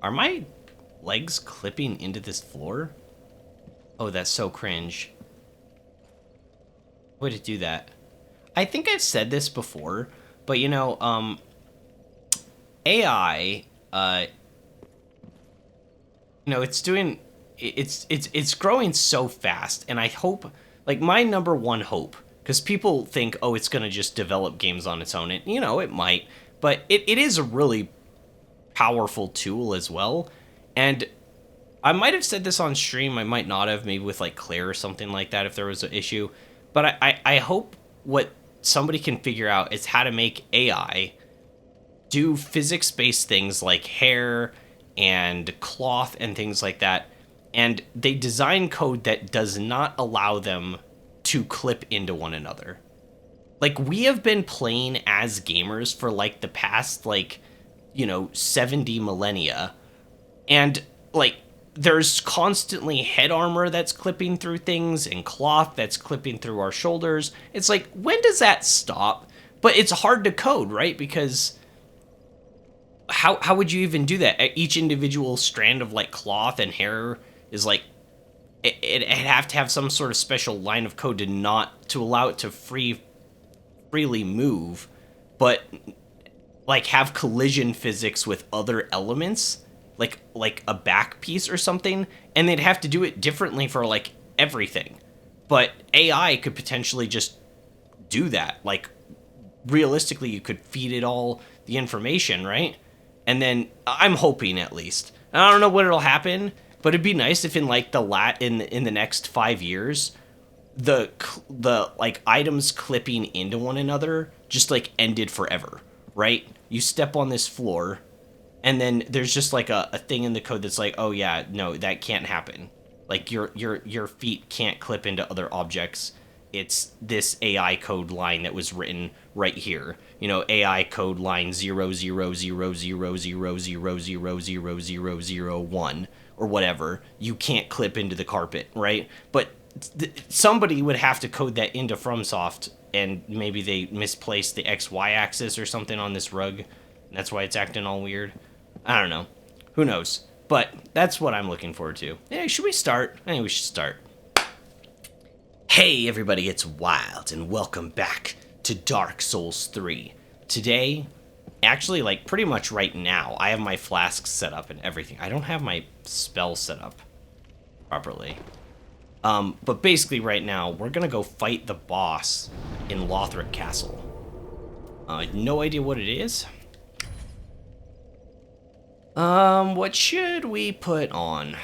Are my legs clipping into this floor? Oh, that's so cringe. Way to do that. I think I've said this before, but you know, AI, it's doing, it's growing so fast, and I hope, like, my number one hope, because people think, oh, it's gonna just develop games on its own, and it might, but it is a really powerful tool as well, and I might have said this on stream. I might not have, maybe with like Claire or something like that if there was an issue. But I hope what somebody can figure out is how to make AI do physics based things like hair and cloth and things like that. And they design code that does not allow them to clip into one another. Like, we have been playing as gamers for like the past, like, 70 millennia. And like, there's constantly head armor that's clipping through things and cloth that's clipping through our shoulders. It's like, when does that stop? But it's hard to code, right? Because how would you even do that? Each individual strand of like cloth and hair is like, it'd have to have some sort of special line of code to allow it to freely move, but like have collision physics with other elements, like a back piece or something, and they'd have to do it differently for like everything. But AI could potentially just do that. Like, realistically, you could feed it all the information, right? And then I'm hoping, at least. I don't know when it'll happen, but it'd be nice if in like in the next 5 years, the like items clipping into one another just like ended forever, right? You step on this floor, and then there's just like a thing in the code that's like, oh yeah, no, that can't happen. Like, your feet can't clip into other objects. It's this AI code line that was written right here. AI code line 0000000000001 or whatever. You can't clip into the carpet, right? But somebody would have to code that into FromSoft, and maybe they misplaced the XY axis or something on this rug. And that's why it's acting all weird. I don't know. Who knows? But that's what I'm looking forward to. Hey, should we start? I think we should start. Hey everybody, it's Wild, and welcome back to Dark Souls 3. Today, actually, like, pretty much right now, I have my flasks set up and everything. I don't have my spell set up properly. But basically right now, we're gonna go fight the boss in Lothric Castle. No idea what it is. What should we put on?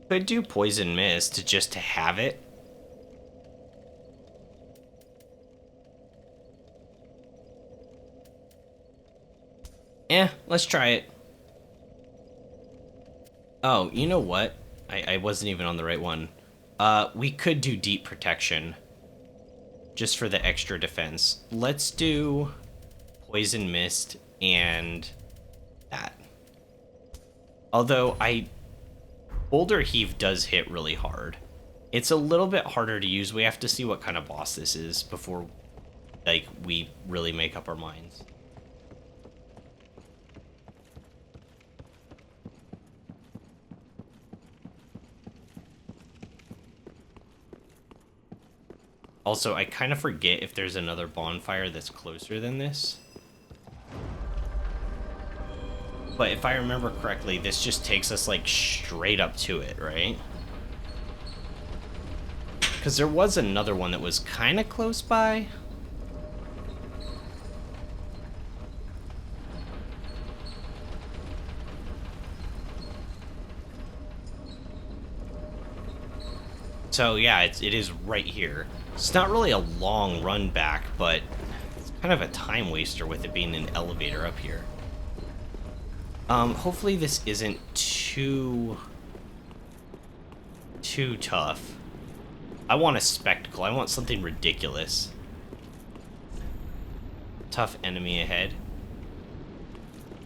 Could do Poison Mist just to have it. Let's try it. Oh, you know what? I wasn't even on the right one. We could do Deep Protection just for the extra defense. Let's do Poison Mist and that. Although Boulder Heave does hit really hard. It's a little bit harder to use. We have to see what kind of boss this is before, like, we really make up our minds. Also, I kind of forget if there's another bonfire that's closer than this. But if I remember correctly, this just takes us, like, straight up to it, right? Because there was another one that was kind of close by. So, yeah, it is right here. It's not really a long run back, but it's kind of a time waster with it being an elevator up here. Hopefully this isn't too tough. I want a spectacle. I want something ridiculous. Tough enemy ahead.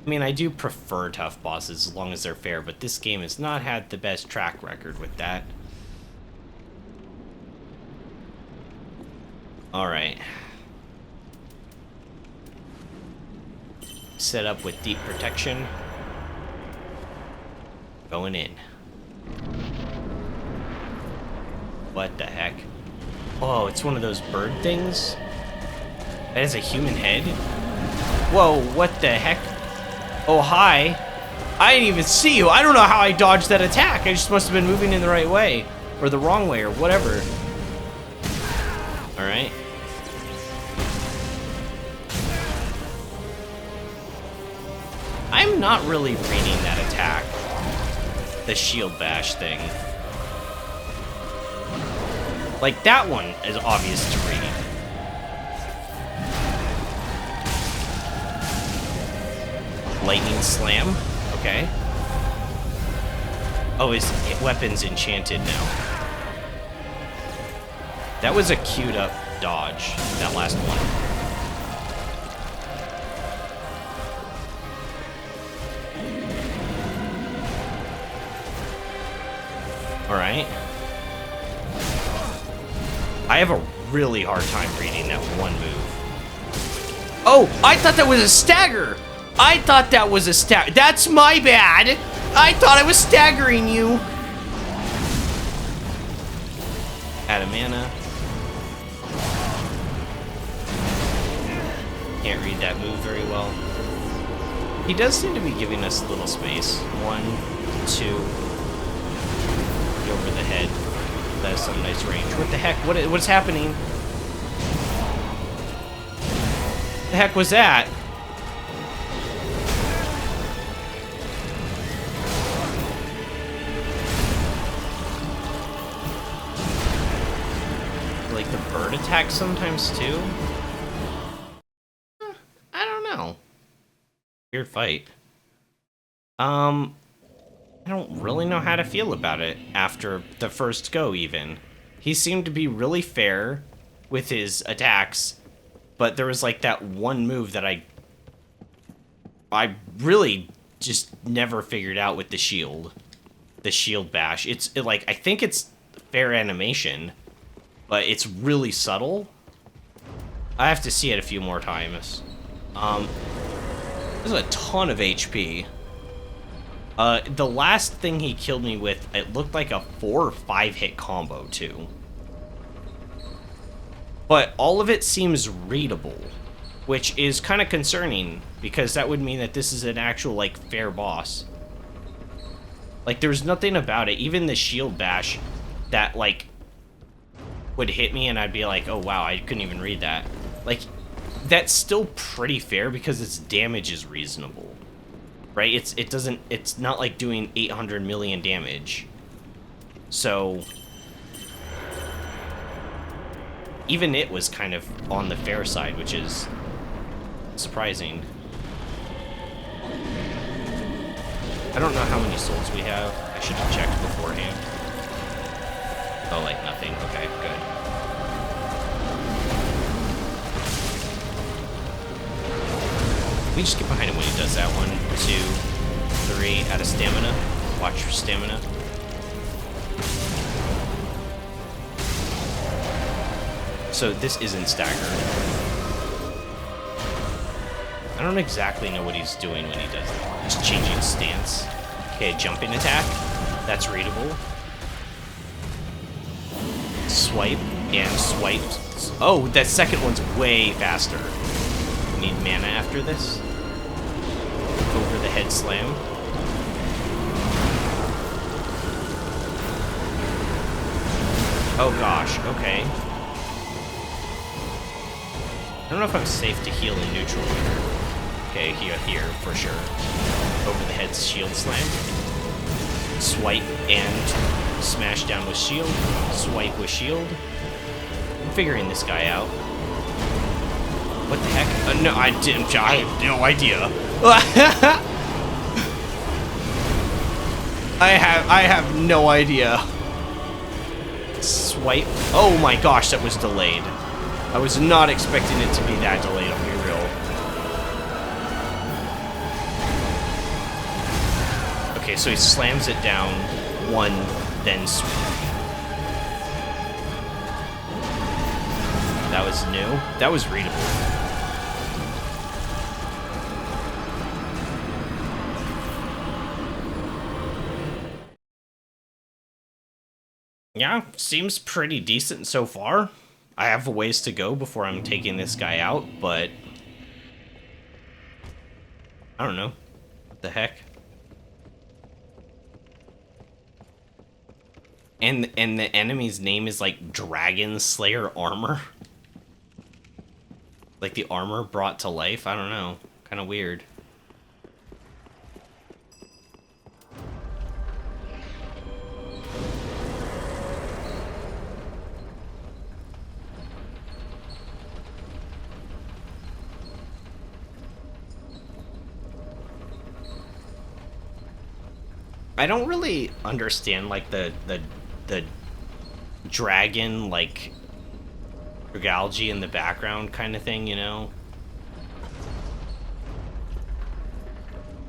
I mean, I do prefer tough bosses as long as they're fair, but this game has not had the best track record with that. Alright. Set up with deep protection. Going in. What the heck? Oh, it's one of those bird things? That is a human head? Whoa, what the heck? Oh, hi. I didn't even see you. I don't know how I dodged that attack. I just must have been moving in the right way. Or the wrong way, or whatever. Alright. I'm not really reading that attack. The shield bash thing. Like, that one is obvious to read. Lightning slam? Okay. Oh, his weapon's enchanted now. That was a queued up dodge, that last one. Alright. I have a really hard time reading that one move. Oh, I thought that was a stagger! I thought that was a stagger. That's my bad! I thought I was staggering you! Out of mana. Can't read that move very well. He does seem to be giving us a little space. 1, 2. Over the head. That's some nice range. What the heck? What's happening? The heck was that? Like the bird attacks sometimes too? I don't know. Weird fight. I don't really know how to feel about it after the first go, even. He seemed to be really fair with his attacks, but there was like that one move that I really just never figured out with the shield. The shield bash. Like, I think it's fair animation, but it's really subtle. I have to see it a few more times. There's a ton of HP. The last thing he killed me with, it looked like a 4 or 5 hit combo, too. But all of it seems readable, which is kind of concerning, because that would mean that this is an actual, like, fair boss. Like, there's nothing about it, even the shield bash, that, like, would hit me and I'd be like, oh, wow, I couldn't even read that. Like, that's still pretty fair because its damage is reasonable. Right? It's not like doing 800 million damage. So even it was kind of on the fair side, which is surprising. I don't know how many souls we have. I should have checked beforehand. Oh, like nothing. Okay, good. We just get behind him when he does that. 1, 2, 3, out of stamina. Watch for stamina. So this isn't staggered. I don't exactly know what he's doing when he does that. He's changing stance. Okay, jumping attack. That's readable. Swipe and swipe. Oh, that second one's way faster. Need mana after this. Over the head slam. Oh gosh, okay. I don't know if I'm safe to heal in neutral here. Okay, here for sure. Over the head shield slam. Swipe and smash down with shield. Swipe with shield. I'm figuring this guy out. What the heck? No, I didn't. I have no idea. I have no idea. Swipe. Oh my gosh, that was delayed. I was not expecting it to be that delayed, I'll be real. Okay, so he slams it down, one, then swing. That was new. That was readable. Yeah, seems pretty decent so far. I have a ways to go before I'm taking this guy out, but I don't know. What the heck? And the enemy's name is like Dragon Slayer Armor. Like the armor brought to life? I don't know. Kind of weird. I don't really understand like the dragon like regalgy in the background kind of thing, you know?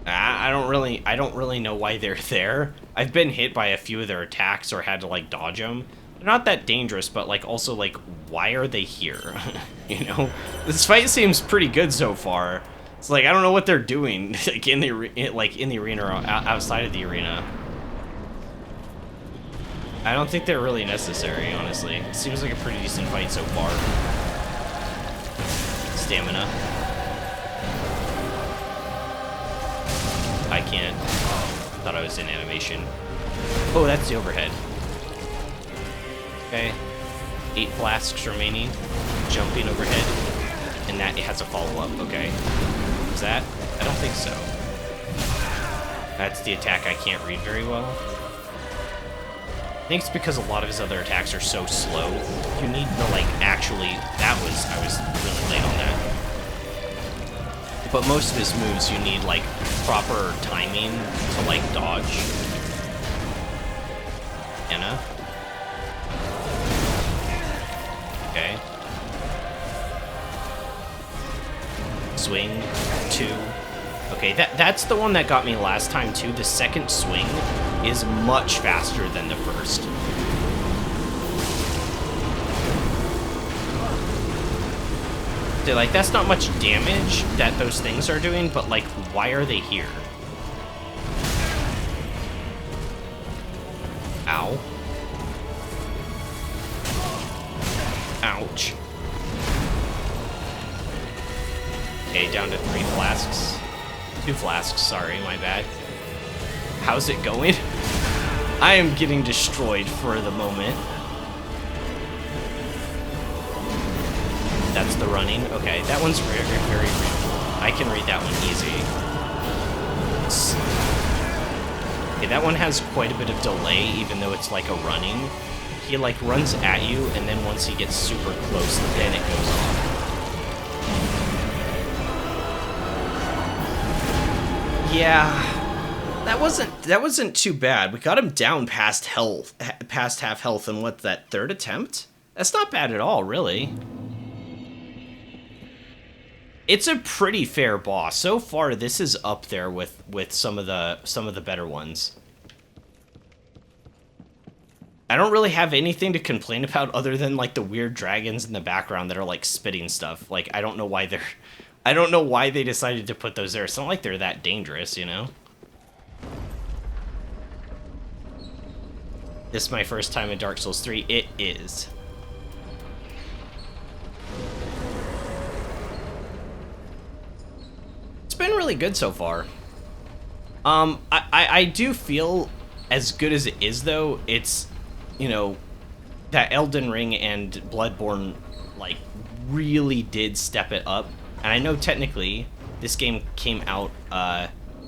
I don't really know why they're there. I've been hit by a few of their attacks or had to like dodge them. They're not that dangerous, but like also like why are they here? You know? This fight seems pretty good so far. It's like I don't know what they're doing like in the arena or outside of the arena. I don't think they're really necessary, honestly. It seems like a pretty decent fight so far. Stamina. I can't. Thought I was in animation. Oh, that's the overhead. Okay. 8 flasks remaining. Jumping overhead. And that it has a follow-up. Okay. Is that? I don't think so. That's the attack I can't read very well. I think it's because a lot of his other attacks are so slow. You need to, like, actually... I was really late on that. But most of his moves, you need, like, proper timing to, like, dodge. Anna. Okay. Swing. 2. Okay, that's the one that got me last time, too. The second swing is much faster than the first. They're like, that's not much damage that those things are doing, but like, why are they here? Ow. Ouch. Okay, down to 3 flasks. 2 flasks, sorry, my bad. How's it going? I am getting destroyed for the moment. That's the running. Okay, that one's very, very readable. I can read that one easy. Okay, that one has quite a bit of delay, even though it's like a running. He like runs at you, and then once he gets super close, then it goes off. Yeah. That wasn't too bad. We got him down past half health in what, that third attempt? That's not bad at all, really. It's a pretty fair boss. So far, this is up there with some of the better ones. I don't really have anything to complain about other than like the weird dragons in the background that are like spitting stuff. Like I don't know why they decided to put those there. It's not like they're that dangerous, you know? This is my first time in Dark Souls 3. It is. It's been really good so far. I do feel as good as it is, though, it's, you know, that Elden Ring and Bloodborne, like, really did step it up. And I know technically this game came out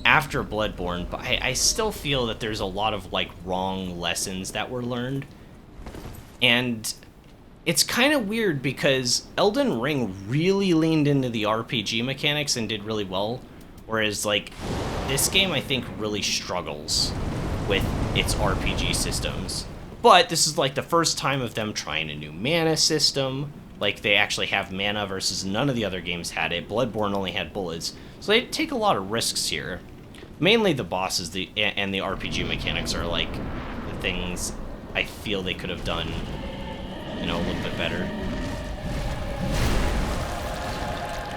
after Bloodborne, but I still feel that there's a lot of like wrong lessons that were learned. And it's kind of weird because Elden Ring really leaned into the RPG mechanics and did really well, whereas like this game I think really struggles with its RPG systems. But this is like the first time of them trying a new mana system. Like they actually have mana versus none of the other games had it. Bloodborne only had bullets. So they take a lot of risks here. Mainly the bosses and the RPG mechanics are like the things I feel they could have done, you know, a little bit better.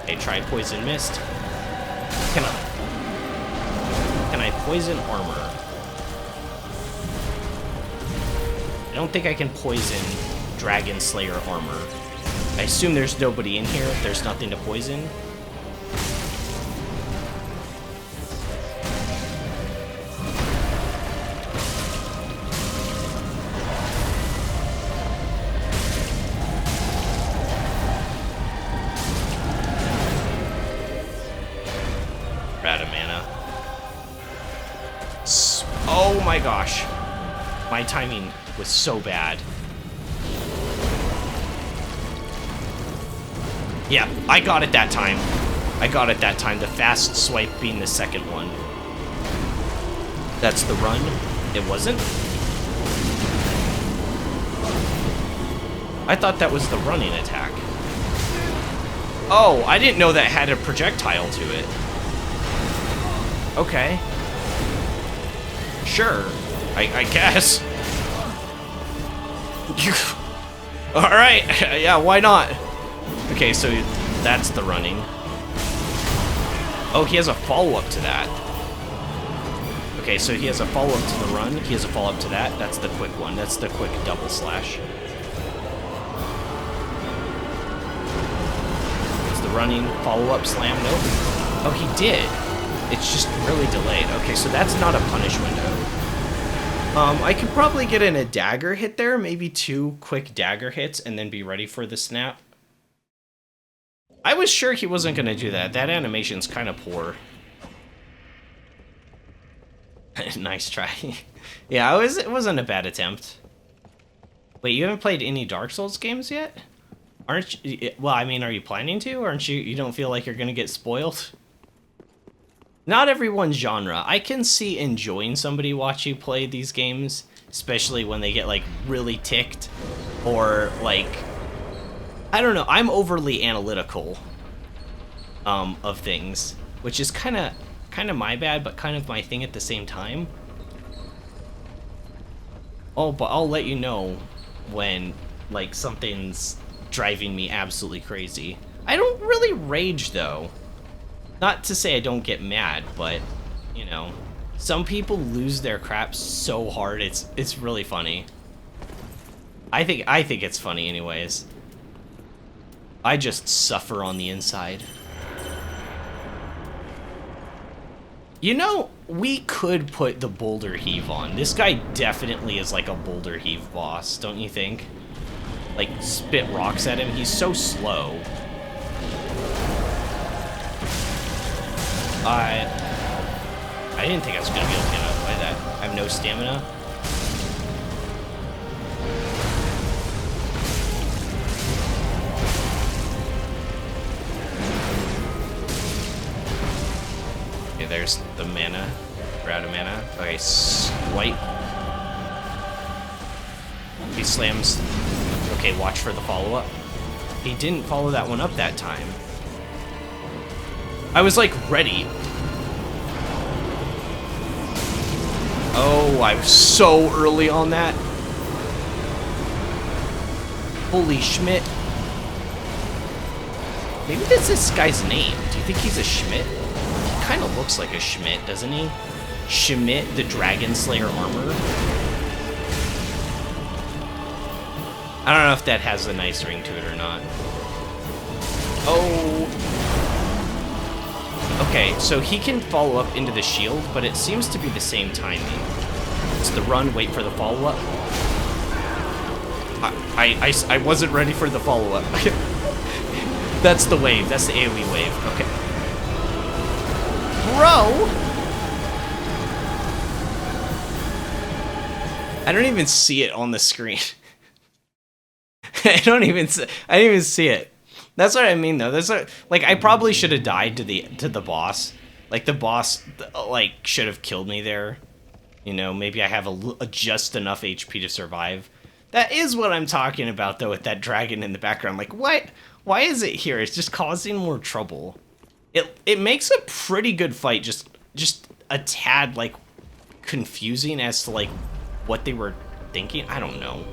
Okay, try Poison Mist. Can I poison armor? I don't think I can poison Dragon Slayer armor. I assume there's nobody in here if there's nothing to poison. Radamana. Oh my gosh. My timing was so bad. Yeah, I got it that time. I got it that time. The fast swipe being the second one. That's the run. It wasn't? I thought that was the running attack. Oh, I didn't know that had a projectile to it. Okay. Sure. I guess. Alright. Yeah, why not? Okay, so that's the running. Oh, he has a follow-up to that. Okay, so he has a follow-up to the run. He has a follow-up to that. That's the quick one. That's the quick double slash. It's the running follow-up slam. Nope. Oh, he did. It's just really delayed. Okay, so that's not a punish window. I could probably get in a dagger hit there. Maybe 2 quick dagger hits and then be ready for the snap. I was sure he wasn't going to do that. That animation's kind of poor. Nice try. Yeah, it wasn't a bad attempt. Wait, you haven't played any Dark Souls games yet? Aren't you? Well, I mean, are you planning to? Aren't you? You don't feel like you're going to get spoiled? Not everyone's genre. I can see enjoying somebody watch you play these games, especially when they get, like, really ticked. Or, like, I don't know, I'm overly analytical of things, which is kind of my bad, but kind of my thing at the same time. Oh, but I'll let you know when, like, something's driving me absolutely crazy. I don't really rage, though. Not to say I don't get mad, but, you know, some people lose their crap so hard, it's really funny. I think it's funny anyways. I just suffer on the inside. You know, we could put the Boulder Heave on. This guy definitely is like a Boulder Heave boss, don't you think? Like, spit rocks at him. He's so slow. I didn't think I was going to be able to get out by that. I have no stamina. Okay, there's the mana. We're out of mana. Okay, swipe. He slams. Okay, watch for the follow-up. He didn't follow that one up that time. I was, like, ready. Oh, I was so early on that. Holy Schmidt. Maybe that's this guy's name. Do you think he's a Schmidt? He kind of looks like a Schmidt, doesn't he? Schmidt, the Dragon Slayer armor. I don't know if that has a nice ring to it or not. Oh. Okay, so he can follow up into the shield, but it seems to be the same timing. It's the run, wait for the follow-up. I wasn't ready for the follow-up. That's the wave. That's the AoE wave. Okay. Bro! I don't even see it on the screen. I didn't even see it. That's what I mean, though. That's what, like, I probably should have died to the boss. Like, the boss, like, should have killed me there. You know, maybe I have just enough HP to survive. That is what I'm talking about, though, with that dragon in the background. Like, what? Why is it here? It's just causing more trouble. It makes a pretty good fight, just a tad, like, confusing as to, like, what they were thinking. I don't know.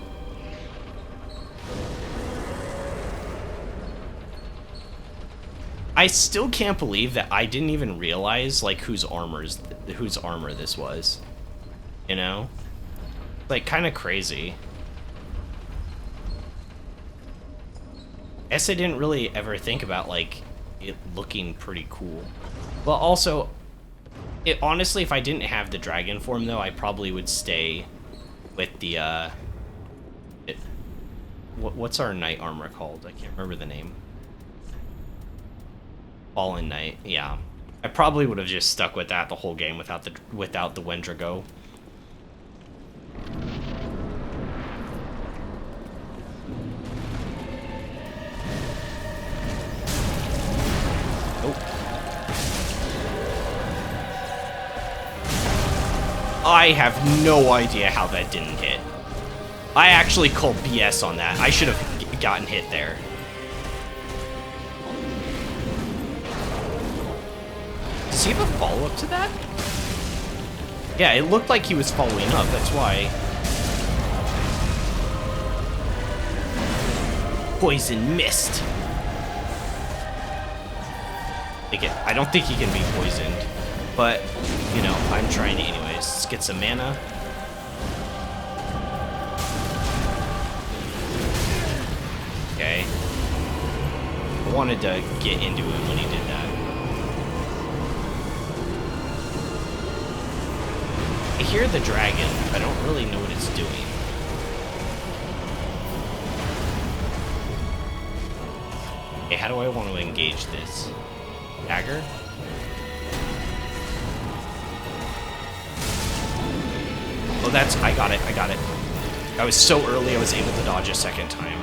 I still can't believe that I didn't even realize, like, whose armor this was. You know? Like, kind of crazy. I guess I didn't really ever think about, like, it looking pretty cool. Well, also, honestly, if I didn't have the dragon form, though, I probably would stay with the, what's our knight armor called? I can't remember the name. Fallen Knight, yeah. I probably would have just stuck with that the whole game without the Wendigo. Oh. I have no idea how that didn't hit. I actually called BS on that. I should have gotten hit there. Does he have a follow-up to that? Yeah, it looked like he was following up, that's why. Poison mist. I don't think he can be poisoned, but, you know, I'm trying anyways. Let's get some mana. Okay. I wanted to get into it when he did that. I hear the dragon, but I don't really know what it's doing. Okay, how do I want to engage this? Dagger? Oh, I got it. I was so early I was able to dodge a second time.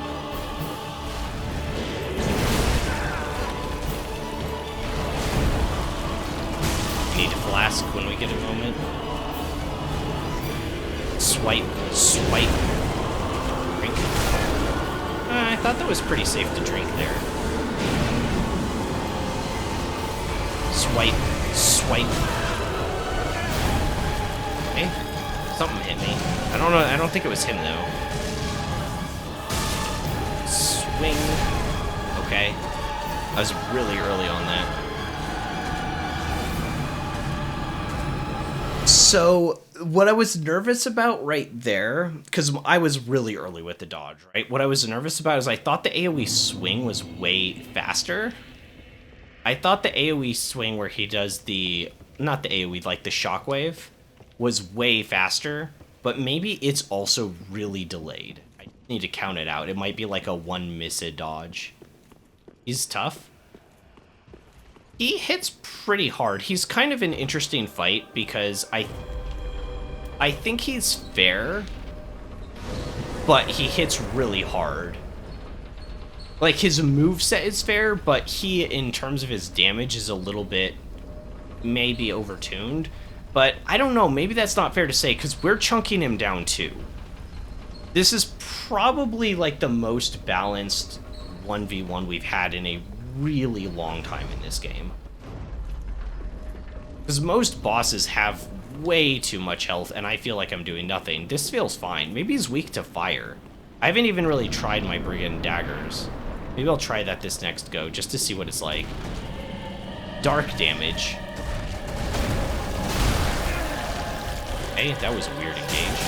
We need to flask when we get a moment. Swipe. Drink. I thought that was pretty safe to drink there. Swipe. Okay. Something hit me. I don't know. I don't think it was him though. Swing. Okay. I was really early on that. So, what I was nervous about right there, because I was really early with the dodge, right? What I was nervous about is I thought the AoE swing was way faster. I thought the AoE swing where he does not the AoE, like the shockwave, was way faster, but maybe it's also really delayed. I need to count it out. It might be like a one missed dodge. He's tough. He hits pretty hard. He's kind of an interesting fight because I think he's fair, but he hits really hard. Like, his moveset is fair, but he, in terms of his damage, is a little bit maybe overtuned. But I don't know, maybe that's not fair to say, because we're chunking him down too. This is probably like the most balanced 1v1 we've had in a really long time in this game. Because most bosses have way too much health, and I feel like I'm doing nothing. This feels fine. Maybe he's weak to fire. I haven't even really tried my Brigand daggers. Maybe I'll try that this next go, just to see what it's like. Dark damage. Hey, that was a weird engage.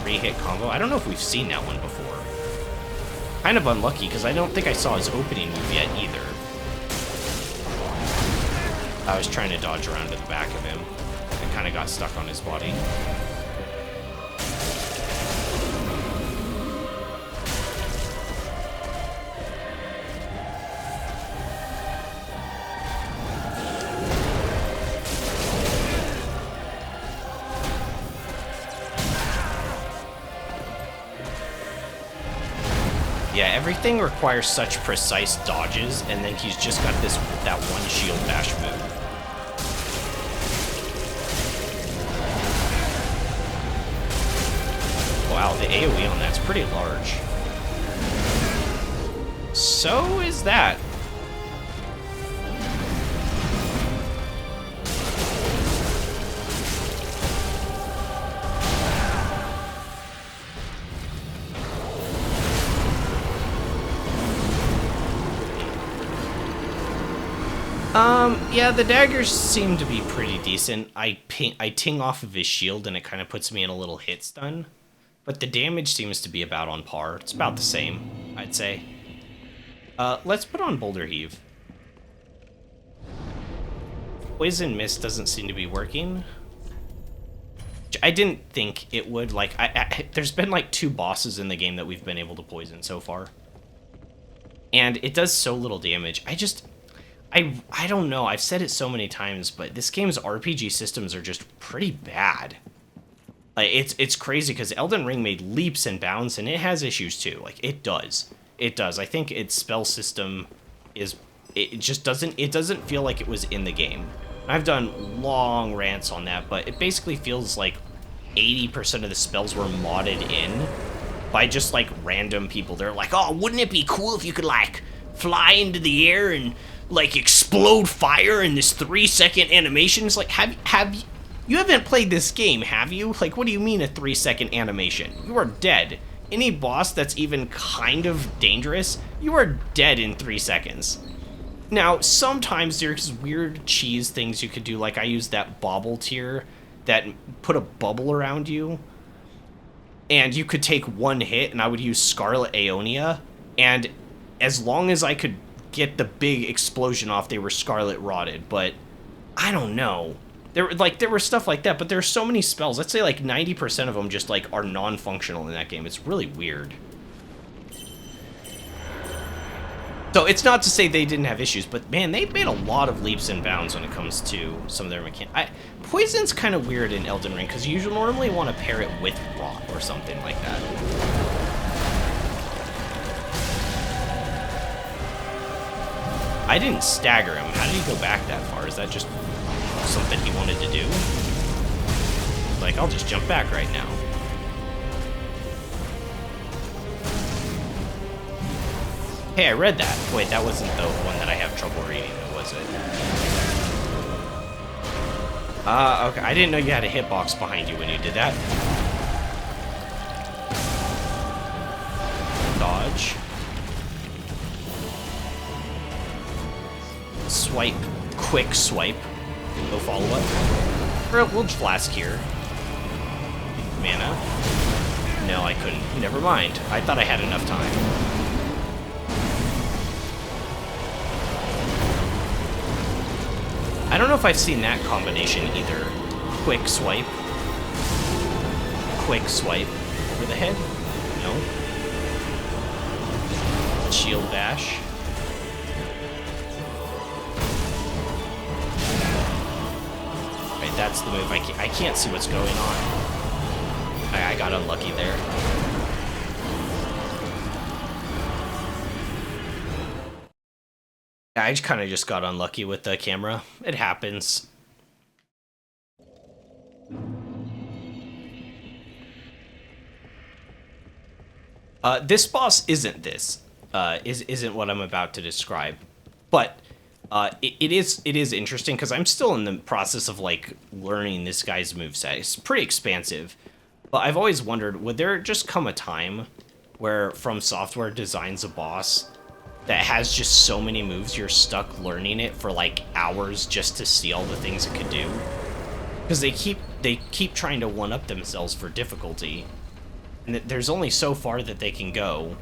3-hit combo. I don't know if we've seen that one before. Kind of unlucky, because I don't think I saw his opening move yet, either. I was trying to dodge around to the back of him. I kind of got stuck on his body. Yeah, everything requires such precise dodges, and then he's just got that one shield bash move. Wow, the AoE on that's pretty large. So is that. Yeah, the daggers seem to be pretty decent. I ting off of his shield and it kind of puts me in a little hit stun. But the damage seems to be about on par. It's about the same, I'd say. Let's put on Boulder Heave. Poison Mist doesn't seem to be working. I didn't think it would. Like, there's been like 2 bosses in the game that we've been able to poison so far. And it does so little damage. I don't know. I've said it so many times, but this game's RPG systems are just pretty bad. Like, it's crazy because Elden Ring made leaps and bounds, and it has issues too. Like, it does. It does. I think its spell system is... It just doesn't... It doesn't feel like it was in the game. I've done long rants on that, but it basically feels like 80% of the spells were modded in by just, like, random people. They're like, oh, wouldn't it be cool if you could, like, fly into the air and, like, explode fire in this 3-second animation? It's like, you haven't played this game, have you? Like, what do you mean a 3-second animation? You are dead. Any boss that's even kind of dangerous, you are dead in 3 seconds. Now, sometimes there's weird cheese things you could do, like I used that bobble tier that put a bubble around you, and you could take 1 hit, and I would use Scarlet Aeonia, and as long as I could get the big explosion off, they were Scarlet Rotted, but I don't know. There were stuff like that, but there's so many spells. Let's say like 90% of them just like are non-functional in that game. It's really weird. So it's not to say they didn't have issues, but man, they've made a lot of leaps and bounds when it comes to some of their mechanics. Poison's kind of weird in Elden Ring because you normally want to pair it with Rot or something like that. I didn't stagger him. How did he go back that far? Is that just something he wanted to do? Like, I'll just jump back right now. Hey, I read that. Wait, that wasn't the one that I have trouble reading, was it? Okay. I didn't know you had a hitbox behind you when you did that. Dodge. Swipe. Quick swipe. No follow-up. We'll flask here. Mana. No, I couldn't. Never mind. I thought I had enough time. I don't know if I've seen that combination either. Quick swipe. Quick swipe. Over the head? No. Shield bash. Right, that's the move. I can't see what's going on. I got unlucky there. I kind of just got unlucky with the camera. It happens. This boss isn't this. Isn't what I'm about to describe. But it is interesting because I'm still in the process of like learning this guy's moveset. It's pretty expansive. But I've always wondered, would there just come a time where From Software designs a boss that has just so many moves you're stuck learning it for like hours just to see all the things it could do? Because they keep trying to one-up themselves for difficulty, and there's only so far that they can go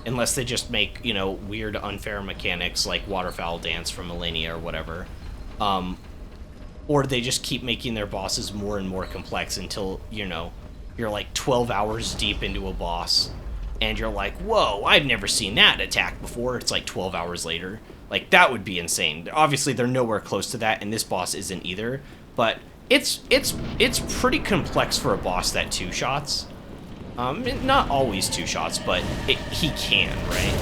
unless they just make, you know, weird unfair mechanics like Waterfowl Dance from Millennia or whatever, or they just keep making their bosses more and more complex until, you know, you're like 12 hours deep into a boss and you're like, whoa, I've never seen that attack before. It's like 12 hours later. Like, that would be insane. Obviously, they're nowhere close to that, and this boss isn't either. But it's pretty complex for a boss that two-shots. Not always two-shots, but he can, right?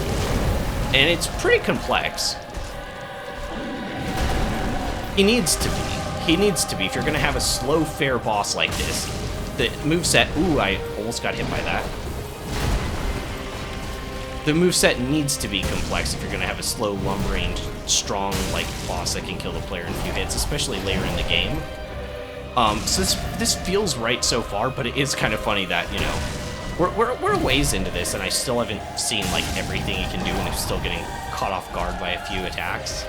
And it's pretty complex. He needs to be. He needs to be. If you're going to have a slow, fair boss like this, the moveset... Ooh, I almost got hit by that. The moveset needs to be complex if you're going to have a slow, lumbering, strong, like, boss that can kill the player in a few hits, especially later in the game. So this feels right so far, but it is kind of funny that, you know, we're ways into this, and I still haven't seen, like, everything you can do, and I'm still getting caught off guard by a few attacks.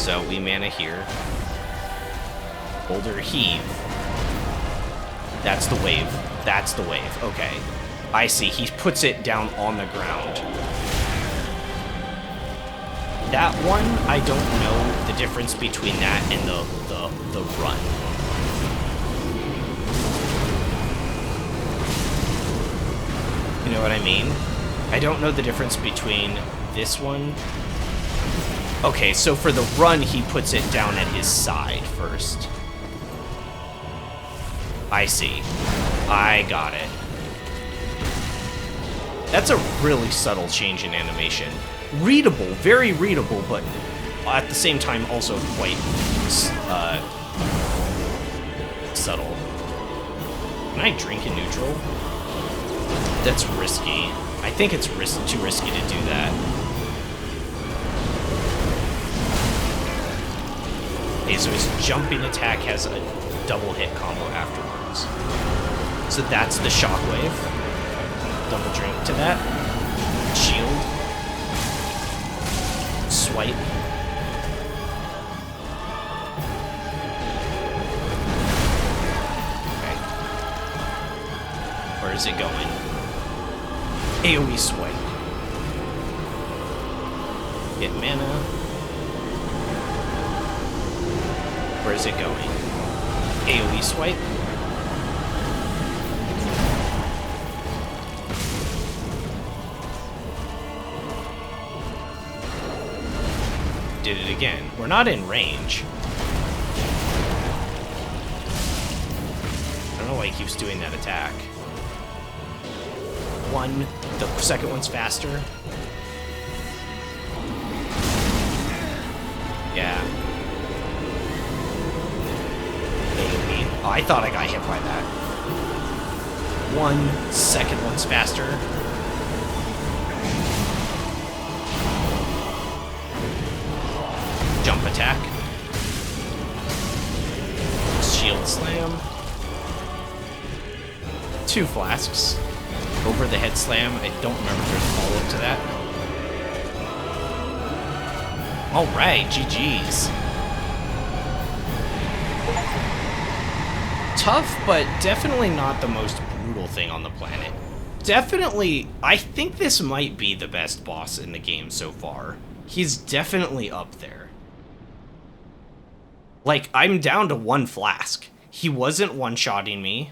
So we mana here. Boulder Heave. That's the wave. That's the wave. Okay. I see. He puts it down on the ground. That one, I don't know the difference between that and the run. You know what I mean? I don't know the difference between this one. Okay, so for the run, he puts it down at his side first. I see. I got it. That's a really subtle change in animation. Readable, very readable, but at the same time also quite subtle. Can I drink in neutral? That's risky. I think it's too risky to do that. Okay, so his jumping attack has a double hit combo afterwards. So that's the shockwave. Double drink to that. Shield. Swipe. Okay. Where is it going? AoE swipe. Get mana. Where is it going? AoE swipe. Did it again. We're not in range. I don't know why he keeps doing that attack. One, the second one's faster. Yeah. AoE. Oh, I thought I got hit by that. One, second one's faster. Jump attack. Shield slam. 2 flasks. Over the head slam. I don't remember if there's a follow-up to that. Alright, GG's. Tough, but definitely not the most brutal thing on the planet. Definitely, I think this might be the best boss in the game so far. He's definitely up there. Like, I'm down to 1 flask. He wasn't one-shotting me.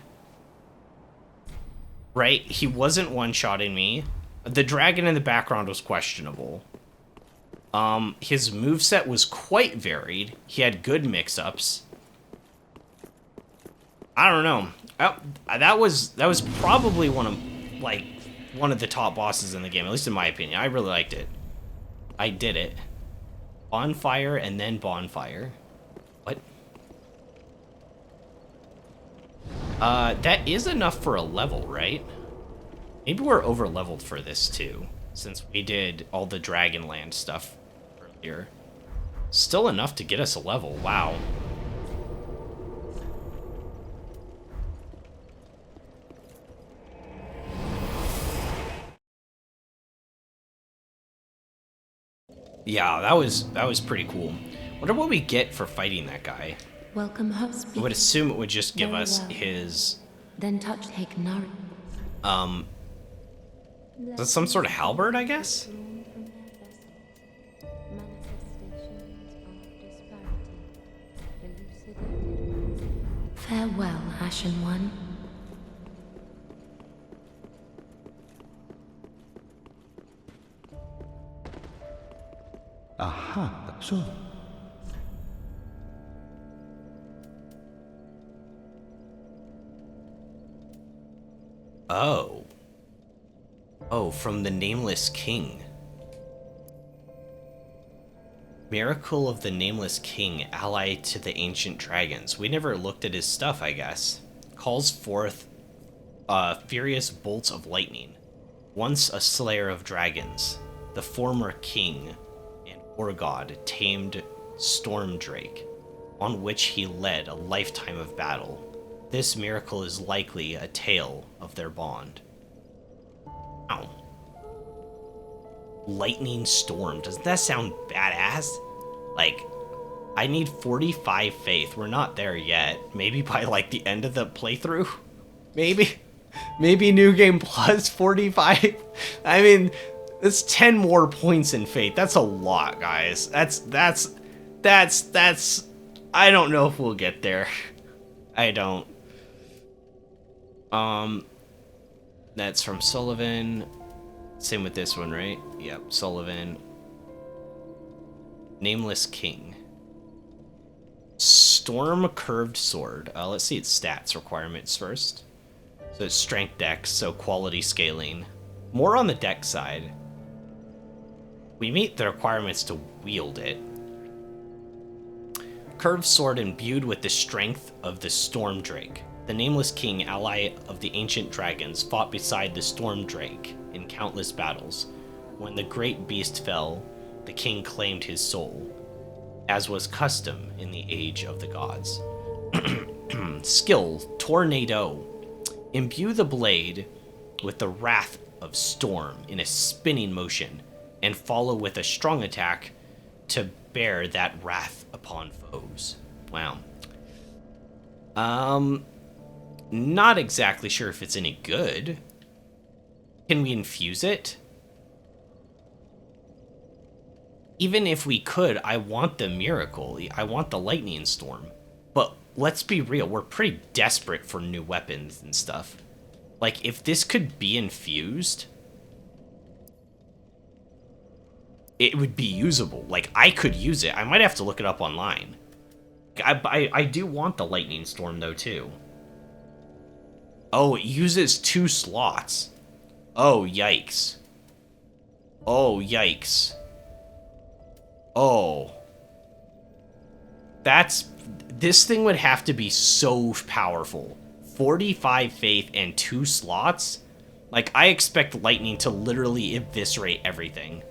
Right? He wasn't one-shotting me. The dragon in the background was questionable. His moveset was quite varied. He had good mix-ups. I don't know. That was probably one of the top bosses in the game, at least in my opinion. I really liked it. I did it. Bonfire and then bonfire. What? That is enough for a level, right? Maybe we're over-leveled for this, too, since we did all the Dragonland stuff earlier. Still enough to get us a level, wow. Yeah, that was pretty cool. Wonder what we get for fighting that guy. Welcome, host. I would assume it would just give us his... Then touch take nourish. That's some sort of halberd, I guess? Farewell, Ashen One. Aha, so. Oh. Oh, from the Nameless King. Miracle of the Nameless King, ally to the ancient dragons. We never looked at his stuff, I guess. Calls forth furious bolts of lightning. Once a slayer of dragons, the former king and war god tamed Stormdrake, on which he led a lifetime of battle. This miracle is likely a tale of their bond. Ow. Lightning Storm. Doesn't that sound badass? Like, I need 45 faith. We're not there yet. Maybe by like the end of the playthrough? Maybe? Maybe New Game Plus 45? I mean, that's 10 more points in faith. That's a lot, guys. That's I don't know if we'll get there. I don't. That's from Sullivan. Same with this one, right? Yep, Sullivan. Nameless King. Storm Curved Sword. Let's see its stats requirements first. So it's strength dex, so quality scaling. More on the dex side. We meet the requirements to wield it. Curved sword imbued with the strength of the Storm Drake. The Nameless King, ally of the ancient dragons, fought beside the Storm Drake in countless battles. When the great beast fell, the king claimed his soul, as was custom in the age of the gods. Skill, Tornado. Imbue the blade with the wrath of storm in a spinning motion, and follow with a strong attack to bear that wrath upon foes. Wow. Not exactly sure if it's any good. Can we infuse it? Even if we could, I want the miracle. I want the lightning storm. But let's be real, we're pretty desperate for new weapons and stuff. Like, if this could be infused, it would be usable. Like, I could use it. I might have to look it up online. I do want the lightning storm, though, too. Oh, it uses 2 slots. Oh, yikes. Oh, yikes. Oh. This thing would have to be so powerful. 45 faith and 2 slots? Like, I expect lightning to literally eviscerate everything.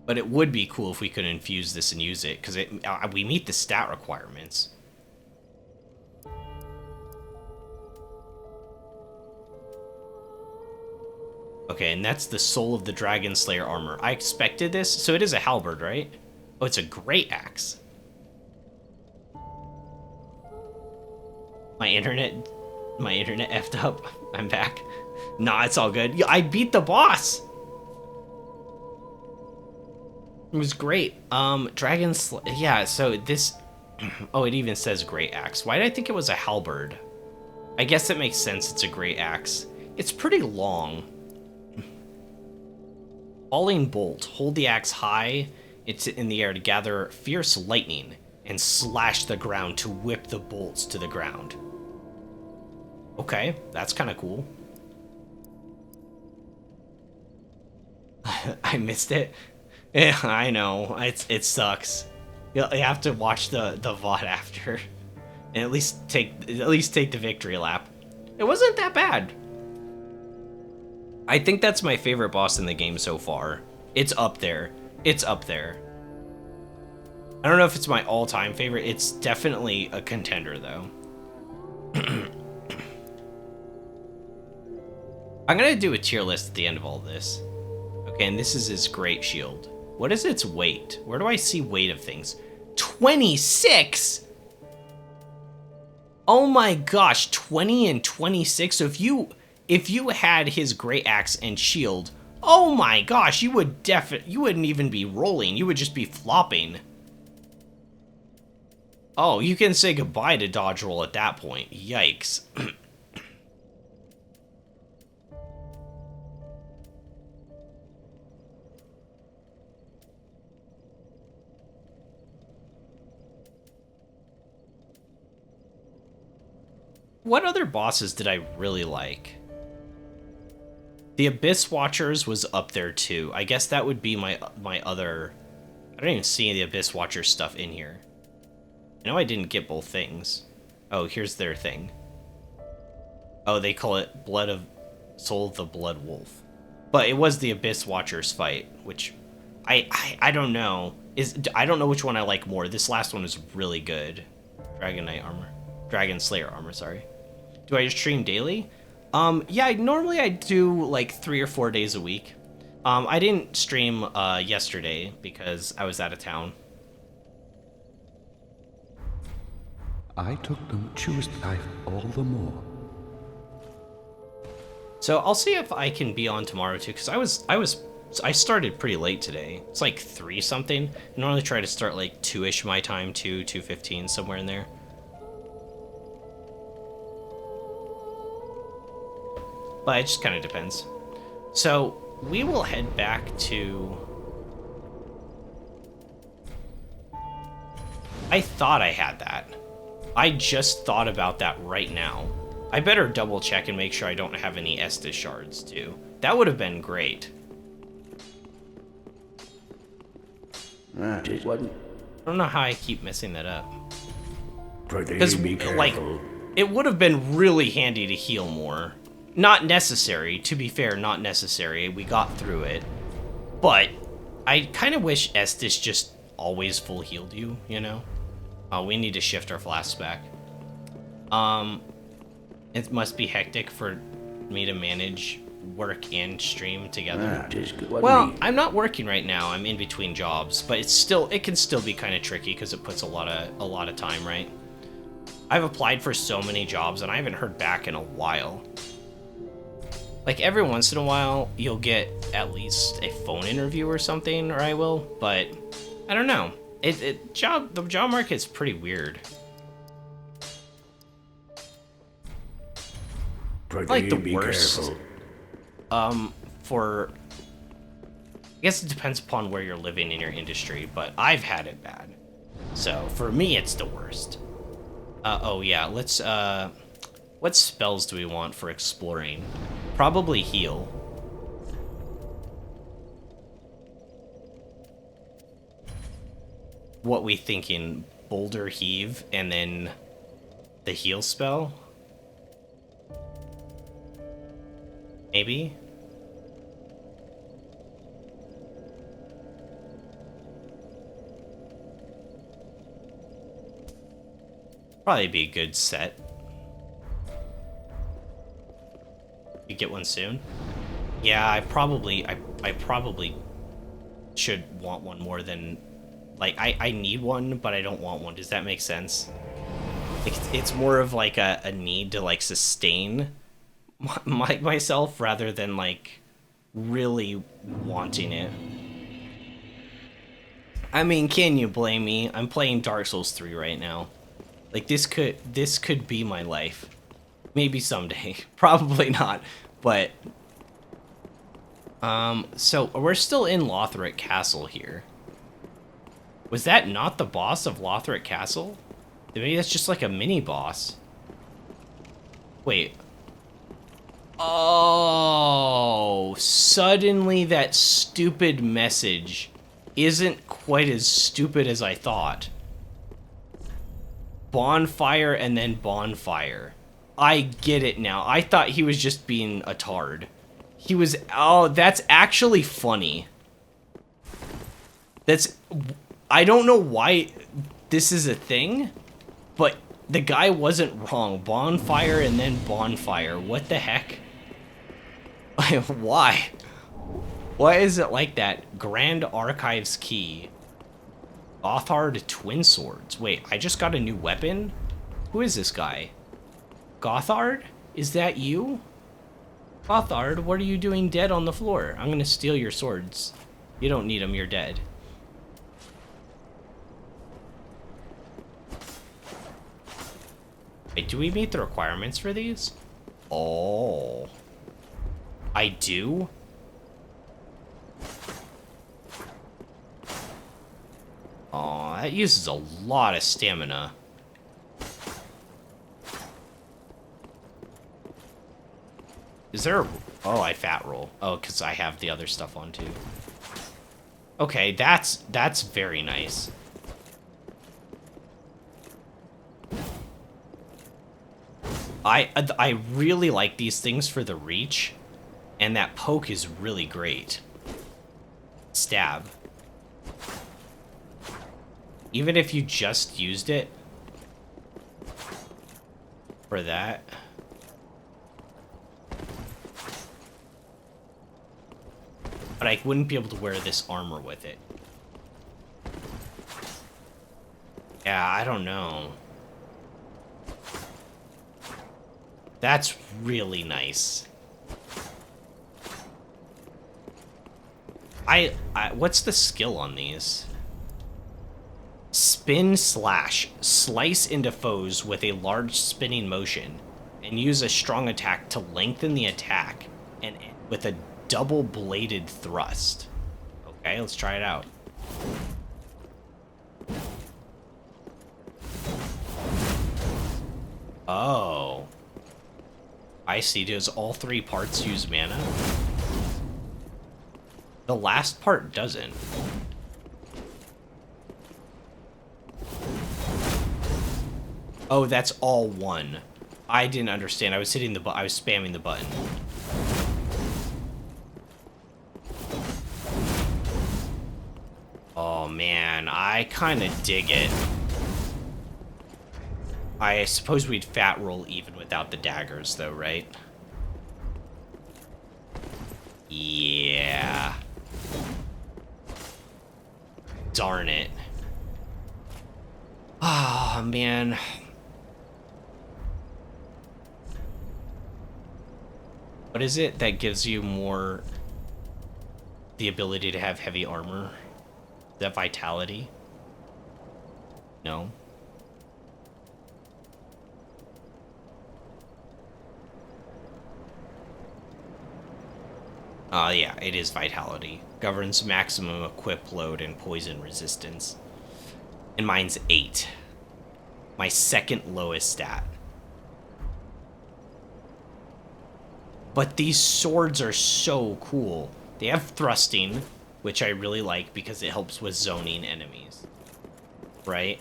But it would be cool if we could infuse this and use it, because we meet the stat requirements. Okay, and that's the Soul of the Dragon Slayer armor. I expected this, so it is a halberd, right? Oh, it's a great axe. My internet effed up. I'm back. Nah, it's all good. I beat the boss. It was great. Yeah, so this... Oh, it even says great axe. Why did I think it was a halberd? I guess it makes sense it's a great axe. It's pretty long. Falling bolt. Hold the axe high. It's in the air to gather fierce lightning and slash the ground to whip the bolts to the ground. Okay, that's kind of cool. I missed it. Yeah, I know. It sucks. You have to watch the VOD after, and at least take the victory lap. It wasn't that bad. I think that's my favorite boss in the game so far. It's up there. It's up there. I don't know if it's my all-time favorite. It's definitely a contender, though. I'm gonna do a tier list at the end of all this. Okay, and this is his great shield. What is its weight? Where do I see weight of things? 26? Oh my gosh, 20 and 26. So if you had his great axe and shield, oh my gosh, you wouldn't even be rolling. You would just be flopping. Oh, you can say goodbye to dodge roll at that point. Yikes. What other bosses did I really like? The Abyss Watchers was up there too. I guess that would be my other... I don't even see the Abyss Watchers stuff in here. I know I didn't get both things. Oh, here's their thing. Oh, they call it Soul of the Blood Wolf. But it was the Abyss Watchers fight, which I don't know. I don't know which one I like more. This last one is really good. Dragon Slayer armor, sorry. Do I stream daily? Yeah, normally I do like 3 or 4 days a week. I didn't stream yesterday because I was out of town. I took them choose life all the more. So I'll see if I can be on tomorrow too, because I started pretty late today. It's like 3 something. I normally try to start like 2-ish my time, 2:15, somewhere in there. But it just kind of depends. So we will head back to... I thought I had that. I just thought about that right now. I better double check and make sure I don't have any Estus shards too. That would have been great. It wasn't. I don't know how I keep messing that up. Pretty Because, be like, careful. it would have been really handy to heal more. Not necessary, to be fair, not necessary. We got through it. But I kind of wish Estus just always full healed you, you know? We need to shift our flasks back. It must be hectic for me to manage work and stream together. Well, I'm not working right now. I'm in between jobs, but it can still be kind of tricky because it puts a lot of time, right? I've applied for so many jobs and I haven't heard back in a while. Like every once in a while, you'll get at least a phone interview or something, or I will, but I don't know. The job market's pretty weird. Like the worst. I guess it depends upon where you're living in your industry, but I've had it bad. So for me, it's the worst. Oh yeah, let's, what spells do we want for exploring? Probably heal. What we thinking? Boulder Heave and then the heal spell? Maybe? Probably be a good set. You get one soon? Yeah, I probably should want one more than... Like, I need one, but I don't want one. Does that make sense? Like, it's more of like a need to like sustain myself rather than like really wanting it. I mean, can you blame me? I'm playing Dark Souls 3 right now. Like, this could be my life. Maybe someday. Probably not. But so we're still in Lothric Castle here. Was that not the boss of Lothric Castle? Maybe that's just like a mini boss. Wait. Oh, suddenly that stupid message isn't quite as stupid as I thought. Bonfire and then bonfire. I get it now. I thought he was just being a tard. He was... Oh, that's actually funny. That's... I don't know why this is a thing, but the guy wasn't wrong. Bonfire and then bonfire. What the heck? Why? Why is it like that? Grand Archives Key. Gothard Twin Swords. Wait, I just got a new weapon? Who is this guy? Gothard? Is that you? Gothard, what are you doing dead on the floor? I'm gonna steal your swords. You don't need them, you're dead. Wait, do we meet the requirements for these? Oh. I do? Oh, that uses a lot of stamina. Is there a... Oh, I fat roll. Oh, because I have the other stuff on too. Okay, that's very nice. I really like these things for the reach, and that poke is really great. Stab. Even if you just used it for that. but I wouldn't be able to wear this armor with it. Yeah, I don't know. That's really nice. What's the skill on these? Spin slash. Slice into foes with a large spinning motion and use a strong attack to lengthen the attack and end with a double-bladed thrust. Okay, let's try it out. Oh. I see. Does all 3 parts use mana? The last part doesn't. Oh, that's all one. I didn't understand. I was hitting the button. I was spamming the button. Oh man, I kind of dig it. I suppose we'd fat roll even without the daggers, though, right? Yeah. Darn it. Ah, oh, man. What is it that gives you more the ability to have heavy armor? The vitality? No. Yeah, it is vitality. Governs maximum equip load and poison resistance. And mine's 8. My second lowest stat. But these swords are so cool. They have thrusting, which I really like because it helps with zoning enemies. Right?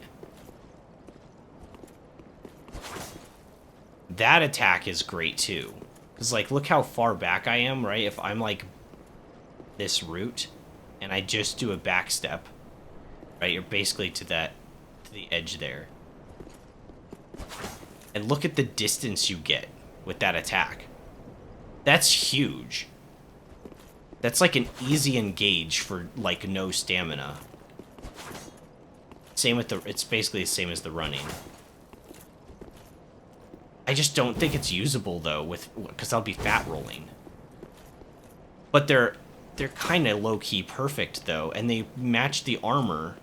That attack is great too. Because, like, look how far back I am, right? If I'm, like, this route, and I just do a back step, right? You're basically to the edge there. And look at the distance you get with that attack. That's huge. That's like an easy engage for, like, no stamina. Same with it's basically the same as the running. I just don't think it's usable, though, because I'll be fat rolling. But they're kind of low-key perfect, though, and they match the armor.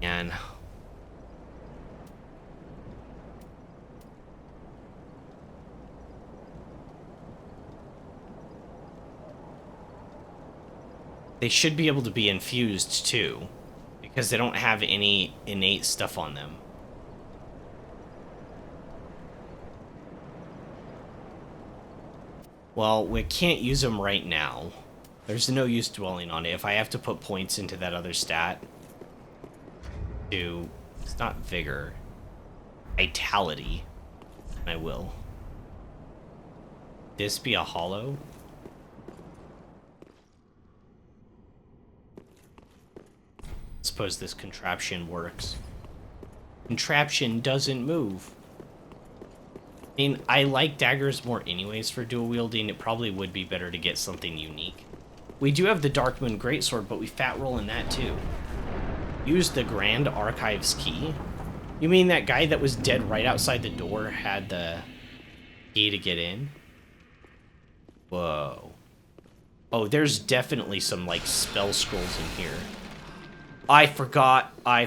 And they should be able to be infused, too, because they don't have any innate stuff on them. Well, we can't use them right now. There's no use dwelling on it. If I have to put points into that other stat to... It's not vigor. Vitality. I will. This be a hollow? Suppose this contraption works. Contraption doesn't move. I mean, I like daggers more anyways for dual wielding. It probably would be better to get something unique. We do have the Darkmoon Greatsword, but we fat roll in that too. Use the Grand Archives key? You mean that guy that was dead right outside the door had the key to get in? Whoa. Oh, there's definitely some, like, spell scrolls in here. I forgot. I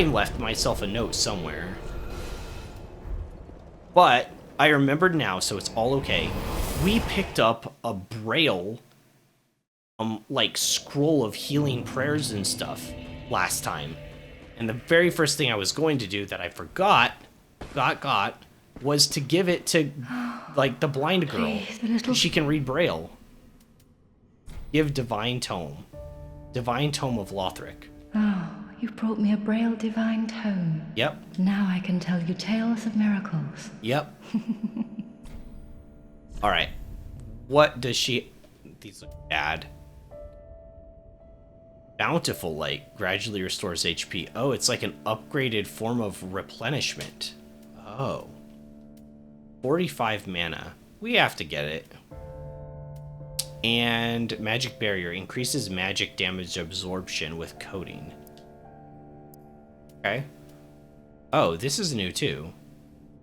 left myself a note somewhere. But I remembered now, so it's all okay. We picked up a Braille, like, scroll of healing prayers and stuff last time. And the very first thing I was going to do that I forgot, was to give it to, like, the blind girl. She can read Braille. Give Divine Tome. Divine Tome of Lothric. Oh, you brought me a Braille Divine Tome. Yep. Now I can tell you tales of miracles. Yep. Alright. What does she... These look bad. Bountiful Light gradually restores HP. Oh, it's like an upgraded form of replenishment. Oh. 45 mana. We have to get it. And Magic Barrier increases magic damage absorption with coating. Okay. Oh, this is new too.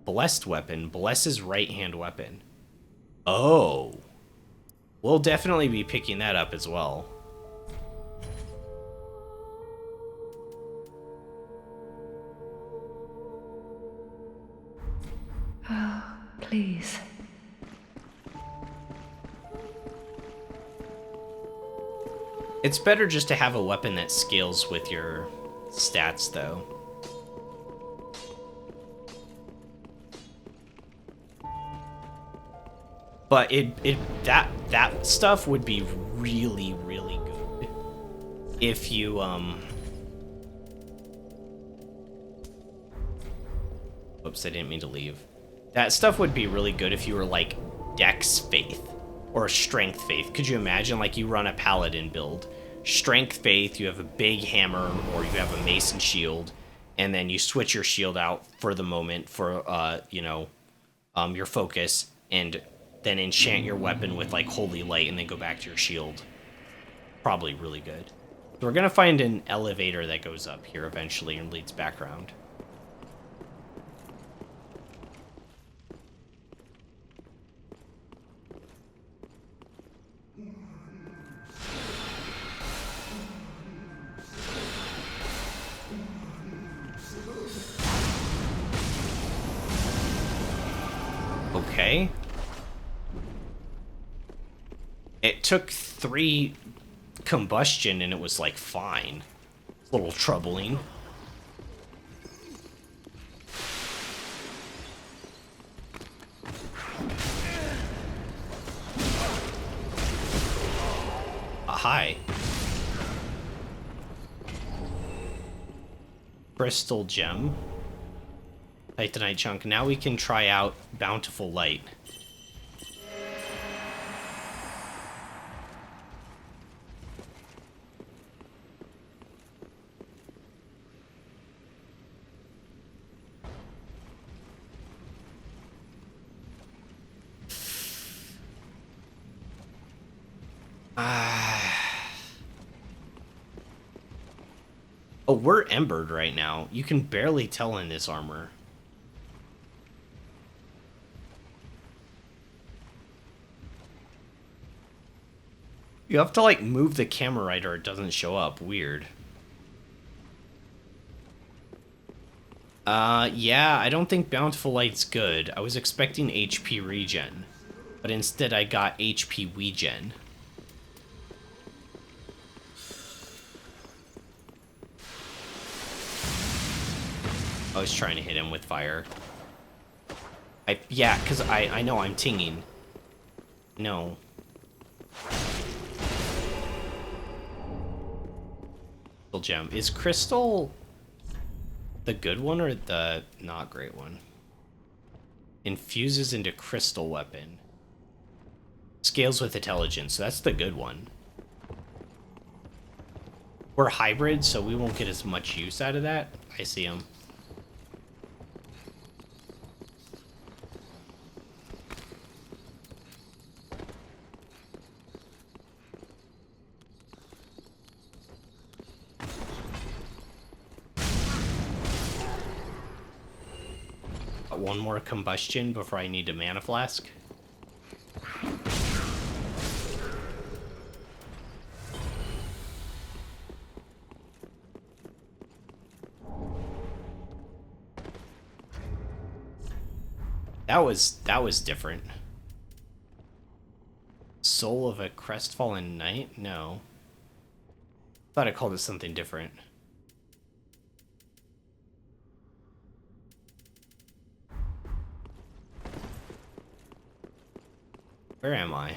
Blessed Weapon. Blesses right hand weapon. Oh. We'll definitely be picking that up as well. Oh, please. It's better just to have a weapon that scales with your stats, though. But that stuff would be really, really good if you Oops, I didn't mean to leave. That stuff would be really good if you were like Dex Faith or Strength Faith. Could you imagine, like, you run a Paladin build, Strength Faith, you have a big hammer or you have a mace and shield, and then you switch your shield out for the moment for your focus, and then enchant your weapon with like Holy Light and then go back to your shield. Probably really good. So we're gonna find an elevator that goes up here eventually and leads back around. Okay. It took 3 combustion and it was like fine. It's a little troubling. Hi. Crystal Gem. Titanite Chunk. Now we can try out Bountiful Light. Oh, we're embered right now. You can barely tell in this armor. You have to, like, move the camera right or it doesn't show up. Weird. Yeah, I don't think Bountiful Light's good. I was expecting HP regen, but instead I got HP Wegen. I was trying to hit him with fire. Yeah, because I know I'm tinging. No. Crystal Gem. Is Crystal the good one or the not great one? Infuses into Crystal Weapon. Scales with Intelligence. So that's the good one. We're hybrid, so we won't get as much use out of that. I see him. One more combustion before I need a mana flask. That was different. Soul of a Crestfallen Knight? No. Thought I called it something different. Where am I?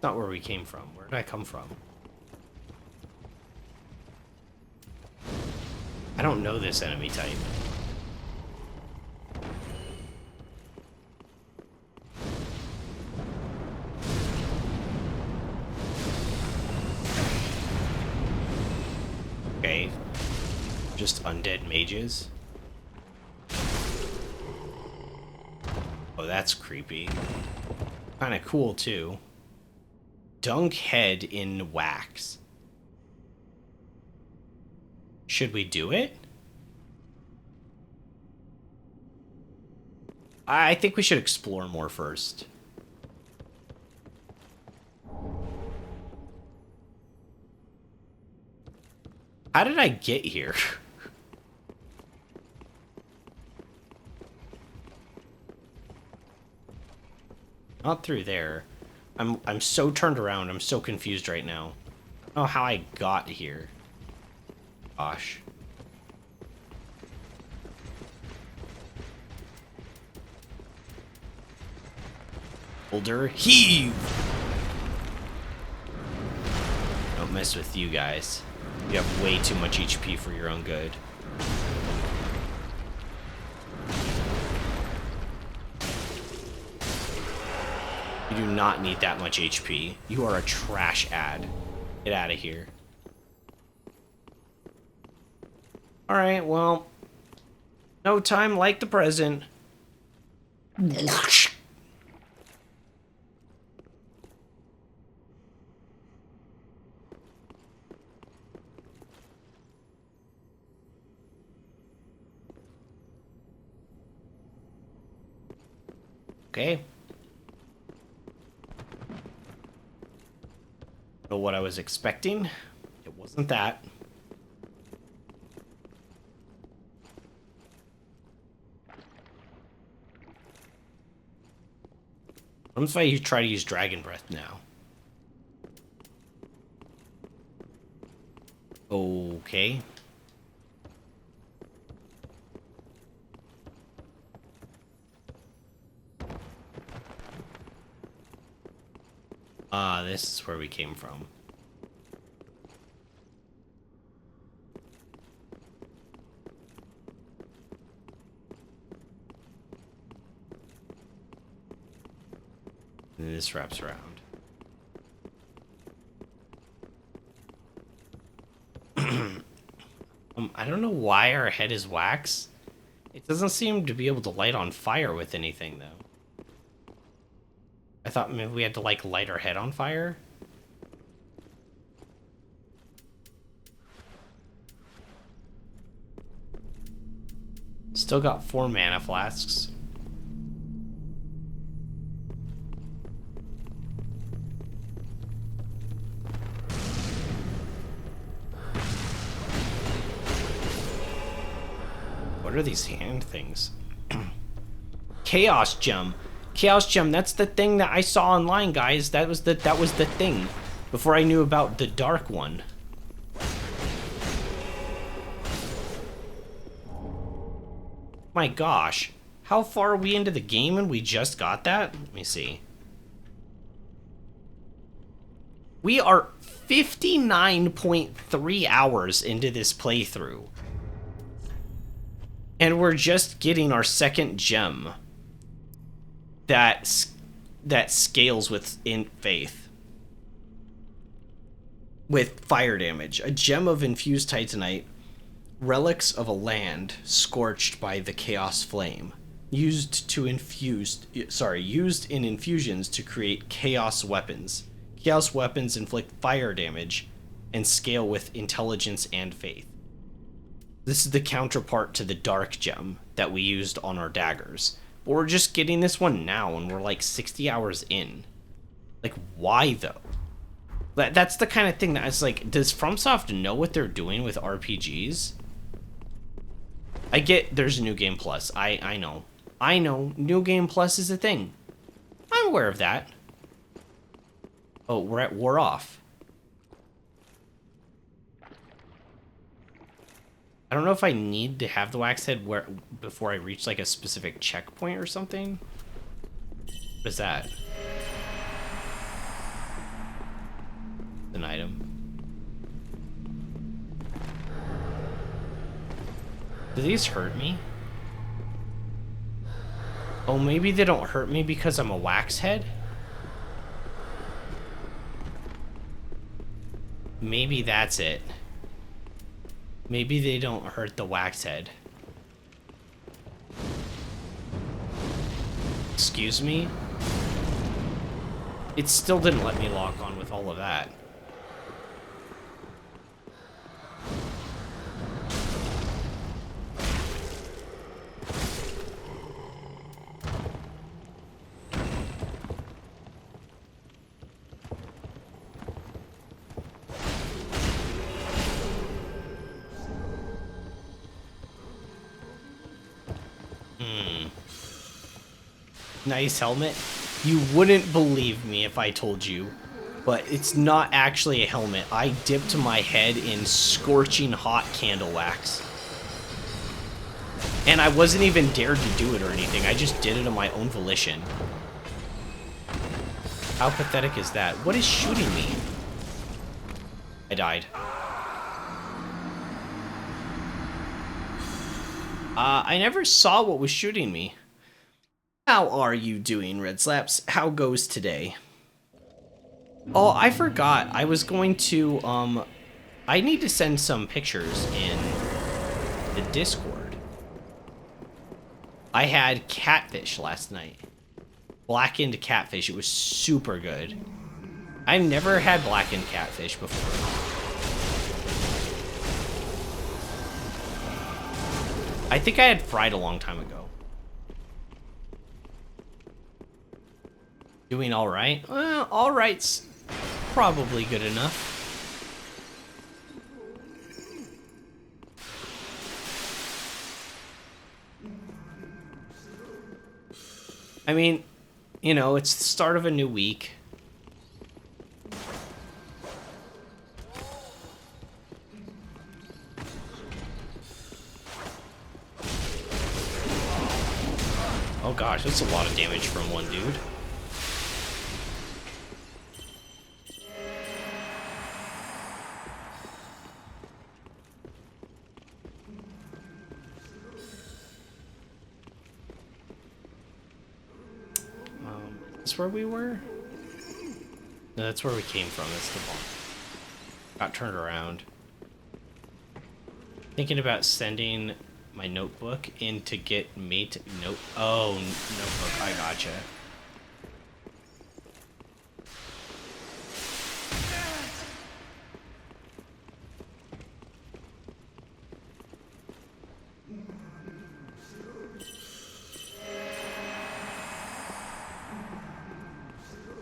Not where we came from. Where did I come from? I don't know this enemy type. Okay. Just undead mages. Oh, that's creepy. Kind of cool, too. Dunk head in wax. Should we do it? I think we should explore more first. How did I get here? Not through there. I'm so turned around. I'm so confused right now. I don't know how I got here. Gosh. Boulder heave! Don't mess with you guys. You have way too much HP for your own good. You do not need that much HP. You are a trash ad. Get out of here. Alright, well. No time like the present. Okay. Know what I was expecting? It wasn't that. What if I try to use Dragon Breath now? Okay. Ah, this is where we came from. And this wraps around. I don't know why our head is wax. It doesn't seem to be able to light on fire with anything, though. I thought maybe we had to, like, light our head on fire. Still got 4 mana flasks. What are these hand things? Chaos Gem. Chaos Gem, that's the thing that I saw online, guys. That was the thing before I knew about the dark one. My gosh. How far are we into the game and we just got that? Let me see. We are 59.3 hours into this playthrough. And we're just getting our second gem that scales with faith. With fire damage. A gem of infused titanite. Relics of a land scorched by the chaos flame. Used in infusions to create chaos weapons. Chaos weapons inflict fire damage and scale with intelligence and faith. This is the counterpart to the dark gem that we used on our daggers. But we're just getting this one now and we're like 60 hours in. Like, why though? That's the kind of thing that it's like, does FromSoft know what they're doing with RPGs? I get there's New Game Plus. I know. I know New Game Plus is a thing. I'm aware of that. Oh, we're at War Off. I don't know if I need to have the wax head before I reach like a specific checkpoint or something. What is that? An item. Do these hurt me? Oh, maybe they don't hurt me because I'm a wax head? Maybe that's it. Maybe they don't hurt the wax head. Excuse me? It still didn't let me lock on with all of that. Nice helmet. You wouldn't believe me if I told you, but it's not actually a helmet. I dipped my head in scorching hot candle wax. And I wasn't even dared to do it or anything. I just did it on my own volition. How pathetic is that? What is shooting me? I died. I never saw what was shooting me. How are you doing, Red Slaps? How goes today? Oh, I forgot. I was going to, I need to send some pictures in the Discord. I had catfish last night. Blackened catfish. It was super good. I've never had blackened catfish before. I think I had fried a long time ago. Doing all right? Well, all right's probably good enough. I mean, you know, it's the start of a new week. Oh gosh, that's a lot of damage from one dude. Is this where we were? No, that's where we came from. That's the bomb. Got turned around. Thinking about sending my notebook in to get mate note. Oh, notebook. I gotcha.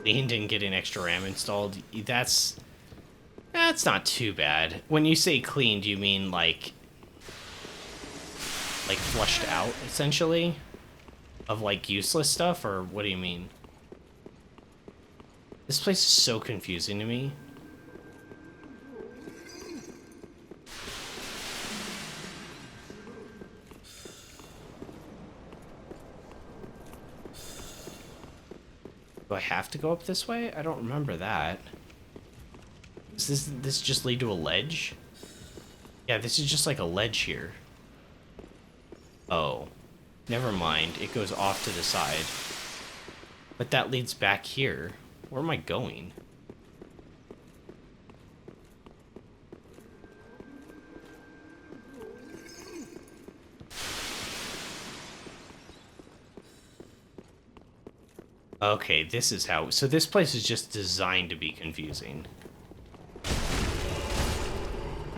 Leaned and getting extra RAM installed. That's not too bad. When you say cleaned, you mean like flushed out, essentially? Of like useless stuff, or what do you mean? This place is so confusing to me. Do I have to go up this way? I don't remember that. Does this just lead to a ledge? Yeah, this is just like a ledge here. Oh, never mind. It goes off to the side. But that leads back here. Where am I going? Okay, this is how... So this place is just designed to be confusing.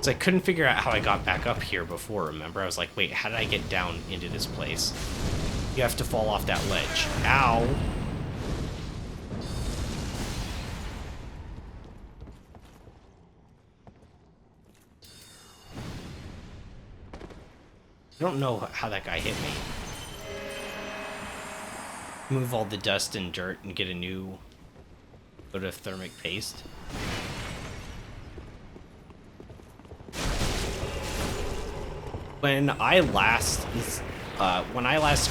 So I couldn't figure out how I got back up here before, remember? I was like, wait, how did I get down into this place? You have to fall off that ledge. Ow! I don't know how that guy hit me. Move all the dust and dirt and get a new load of thermic paste. When I last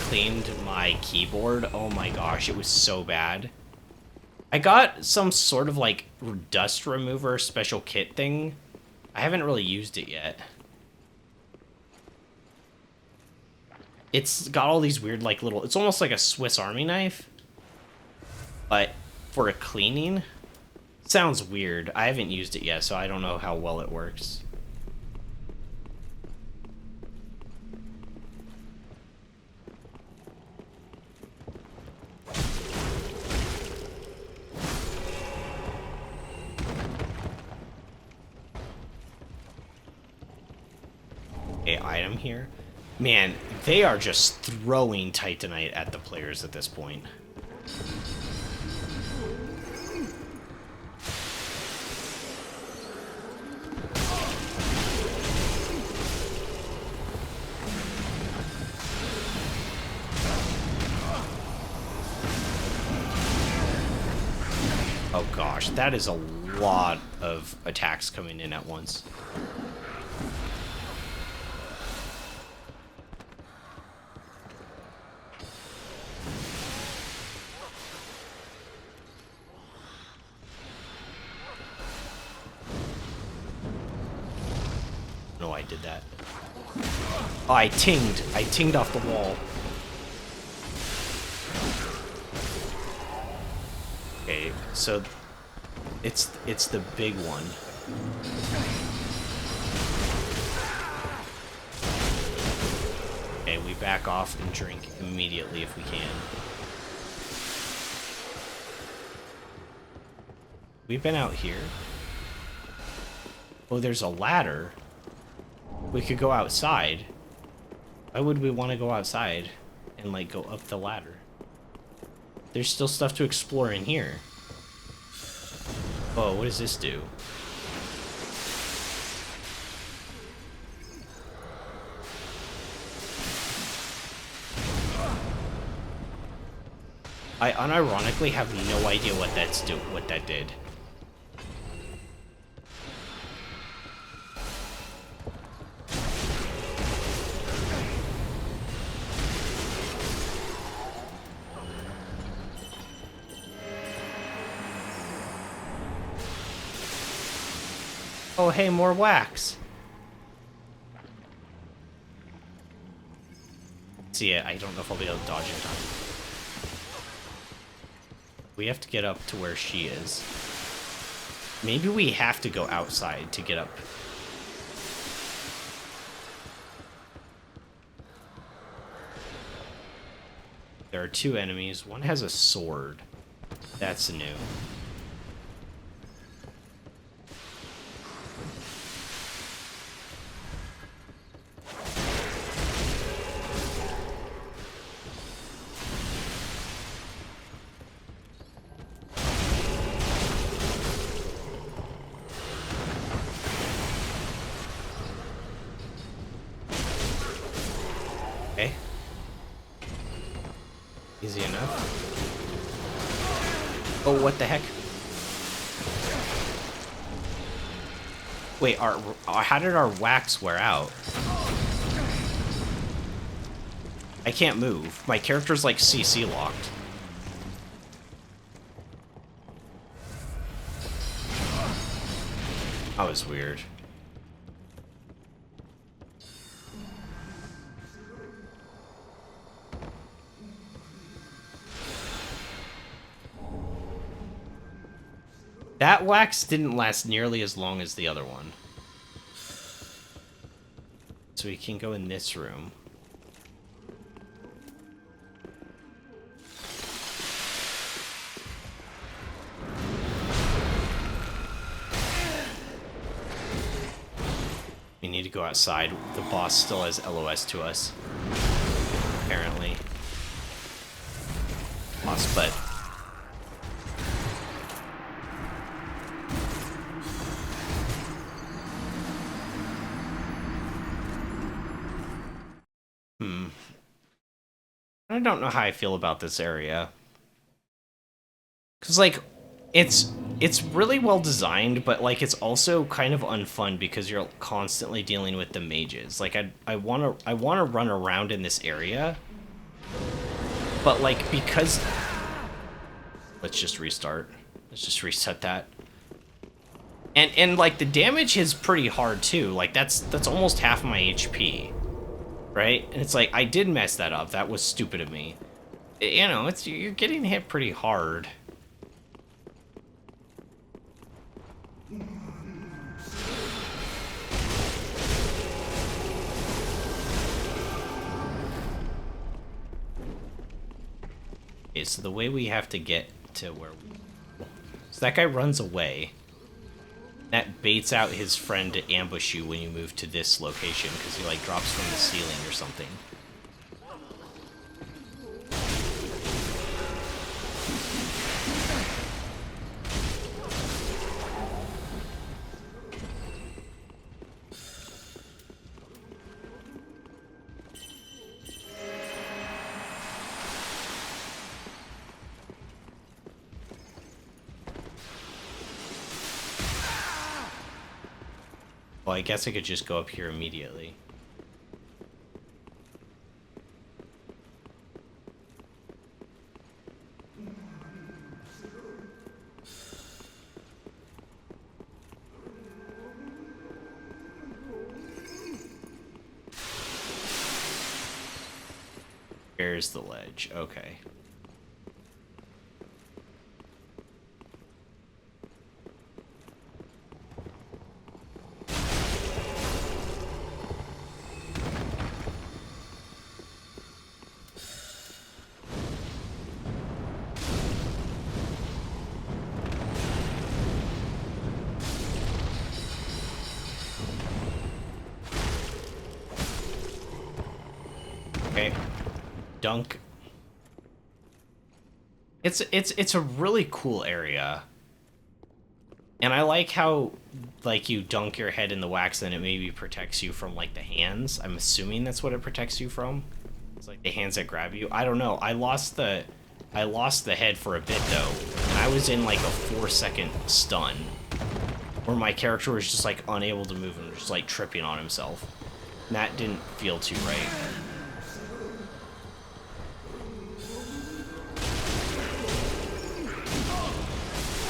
cleaned my keyboard, oh my gosh, it was so bad. I got some sort of like dust remover special kit thing. I haven't really used it yet. It's got all these weird like little, it's almost like a Swiss Army knife, but for a cleaning. Sounds weird. I haven't used it yet, so I don't know how well it works. a item here. Man, they are just throwing Titanite at the players at this point. Oh gosh, that is a lot of attacks coming in at once. No, I did that. Oh, I tinged. I tinged off the wall. Okay, so it's the big one. Okay, we back off and drink immediately if we can. We've been out here. Oh, there's a ladder. We could go outside. Why would we want to go outside and, like, go up the ladder? There's still stuff to explore in here. Oh, what does this do? I unironically have no idea what that did. Oh, hey, more wax. See, I don't know if I'll be able to dodge in time. We have to get up to where she is. Maybe we have to go outside to get up. There are two enemies. One has a sword. That's new. Okay. Easy enough. Oh, what the heck? Wait, how did our wax wear out? I can't move. My character's like CC locked. That was weird. That wax didn't last nearly as long as the other one. So we can go in this room. We need to go outside. The boss still has LOS to us. Apparently. Boss, but... I don't know how I feel about this area. Cause like, it's really well designed, but like it's also kind of unfun because you're constantly dealing with the mages. Like I wanna run around in this area, but like because let's just restart. Let's just reset that. And like the damage is pretty hard too. Like that's almost half my HP. Right? And it's like, I did mess that up. That was stupid of me. You know, you're getting hit pretty hard. Okay, so the way we have to get to where we... So that guy runs away. That baits out his friend to ambush you when you move to this location, because he, like, drops from the ceiling or something. Well, I guess I could just go up here immediately. There's the ledge. Okay. Okay. Dunk. It's a really cool area. And I like how, like, you dunk your head in the wax and it maybe protects you from, like, the hands. I'm assuming that's what it protects you from. It's like the hands that grab you. I don't know. I lost the head for a bit, though. And I was in, like, a 4-second stun. Where my character was just, like, unable to move and was just, like, tripping on himself. And that didn't feel too right.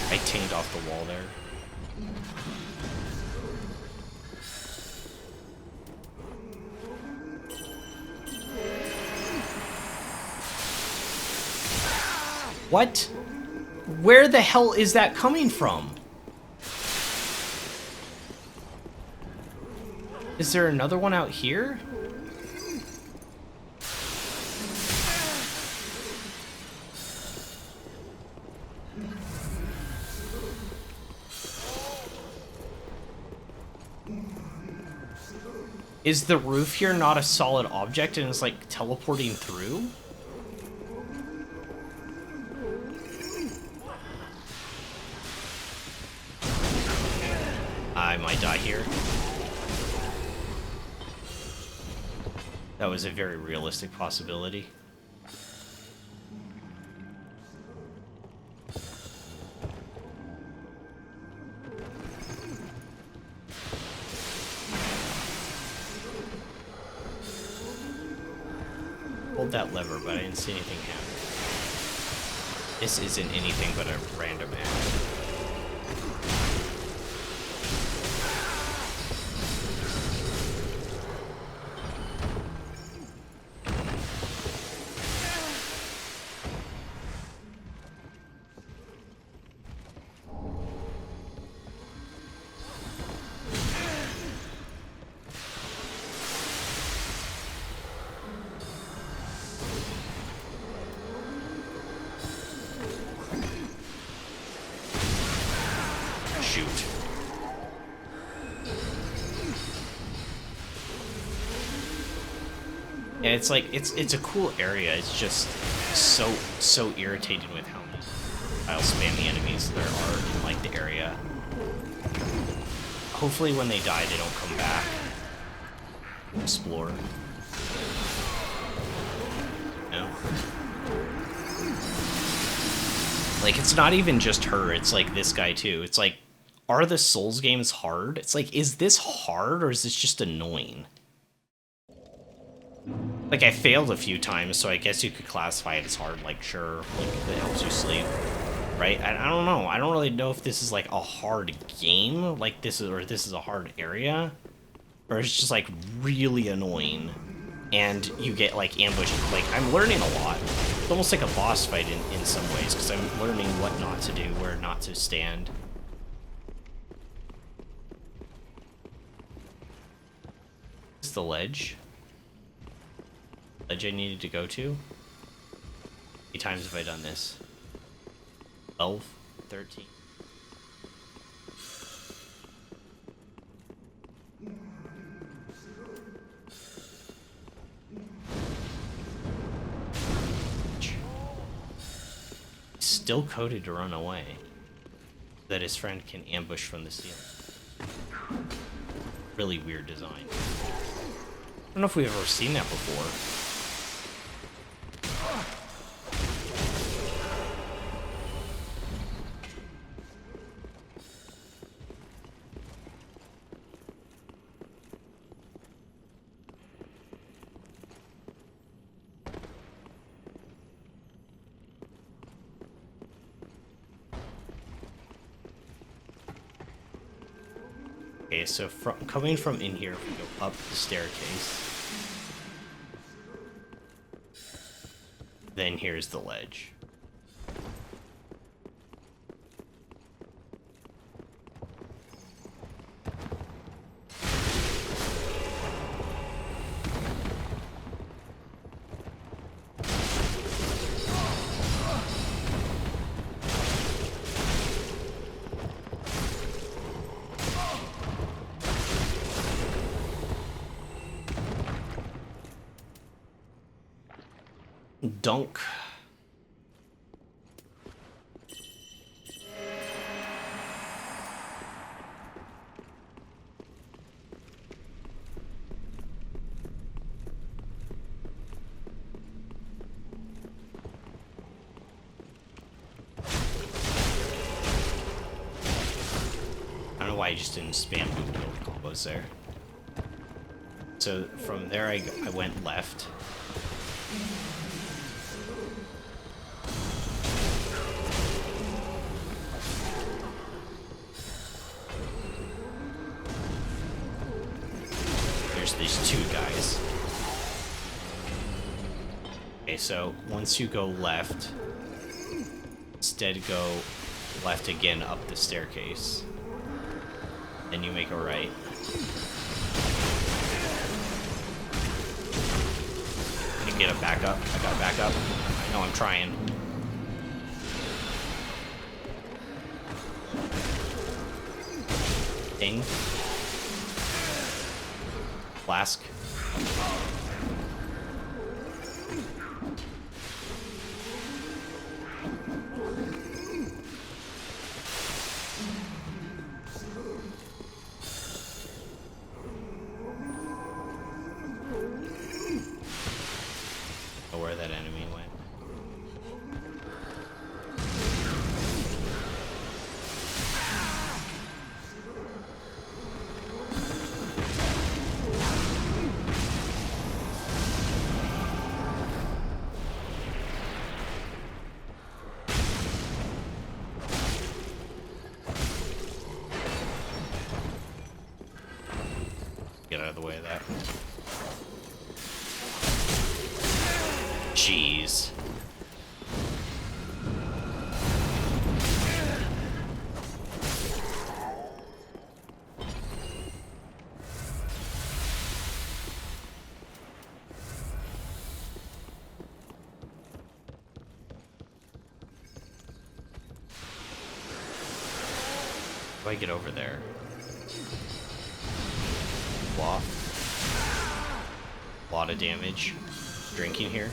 I tinged off the wall there. What? Where the hell is that coming from? Is there another one out here? Is the roof here not a solid object and it's like teleporting through? I might die here. That was a very realistic possibility. Hold that lever, but I didn't see anything happen. This isn't anything but a random act. Shoot. Yeah, it's like it's a cool area. It's just so irritating with how many style spammy enemies there are in like the area. Hopefully when they die they don't come back. Explore. No. Like it's not even just her, it's like this guy too. It's like, are the Souls games hard? It's like, is this hard or is this just annoying? Like, I failed a few times, so I guess you could classify it as hard, like, sure, like, if it helps you sleep, right? I don't know. I don't really know if this is, like, a hard game, like, this is a hard area, or it's just, like, really annoying, and you get, like, ambushed. Like, I'm learning a lot. It's almost like a boss fight in some ways, because I'm learning what not to do, where not to stand. This is the ledge. Ledge I needed to go to? How many times have I done this? 12? 13? still coded to run away, that his friend can ambush from the ceiling. Really weird design. I don't know if we've ever seen that before. Okay, so coming from in here, if we go up the staircase, then here's the ledge. Dunk. I don't know why I just didn't spam dual build combos there. So from there I went left. There's these two guys. Okay, so once you go left, instead go left again up the staircase. Then you make a right. And get a back up. I got back up. I know I'm trying. Ding. Flask. Oh, where that enemy went. Get out of the way of that. Jeez. How do I get over there? Waft. A lot of damage. Drinking here.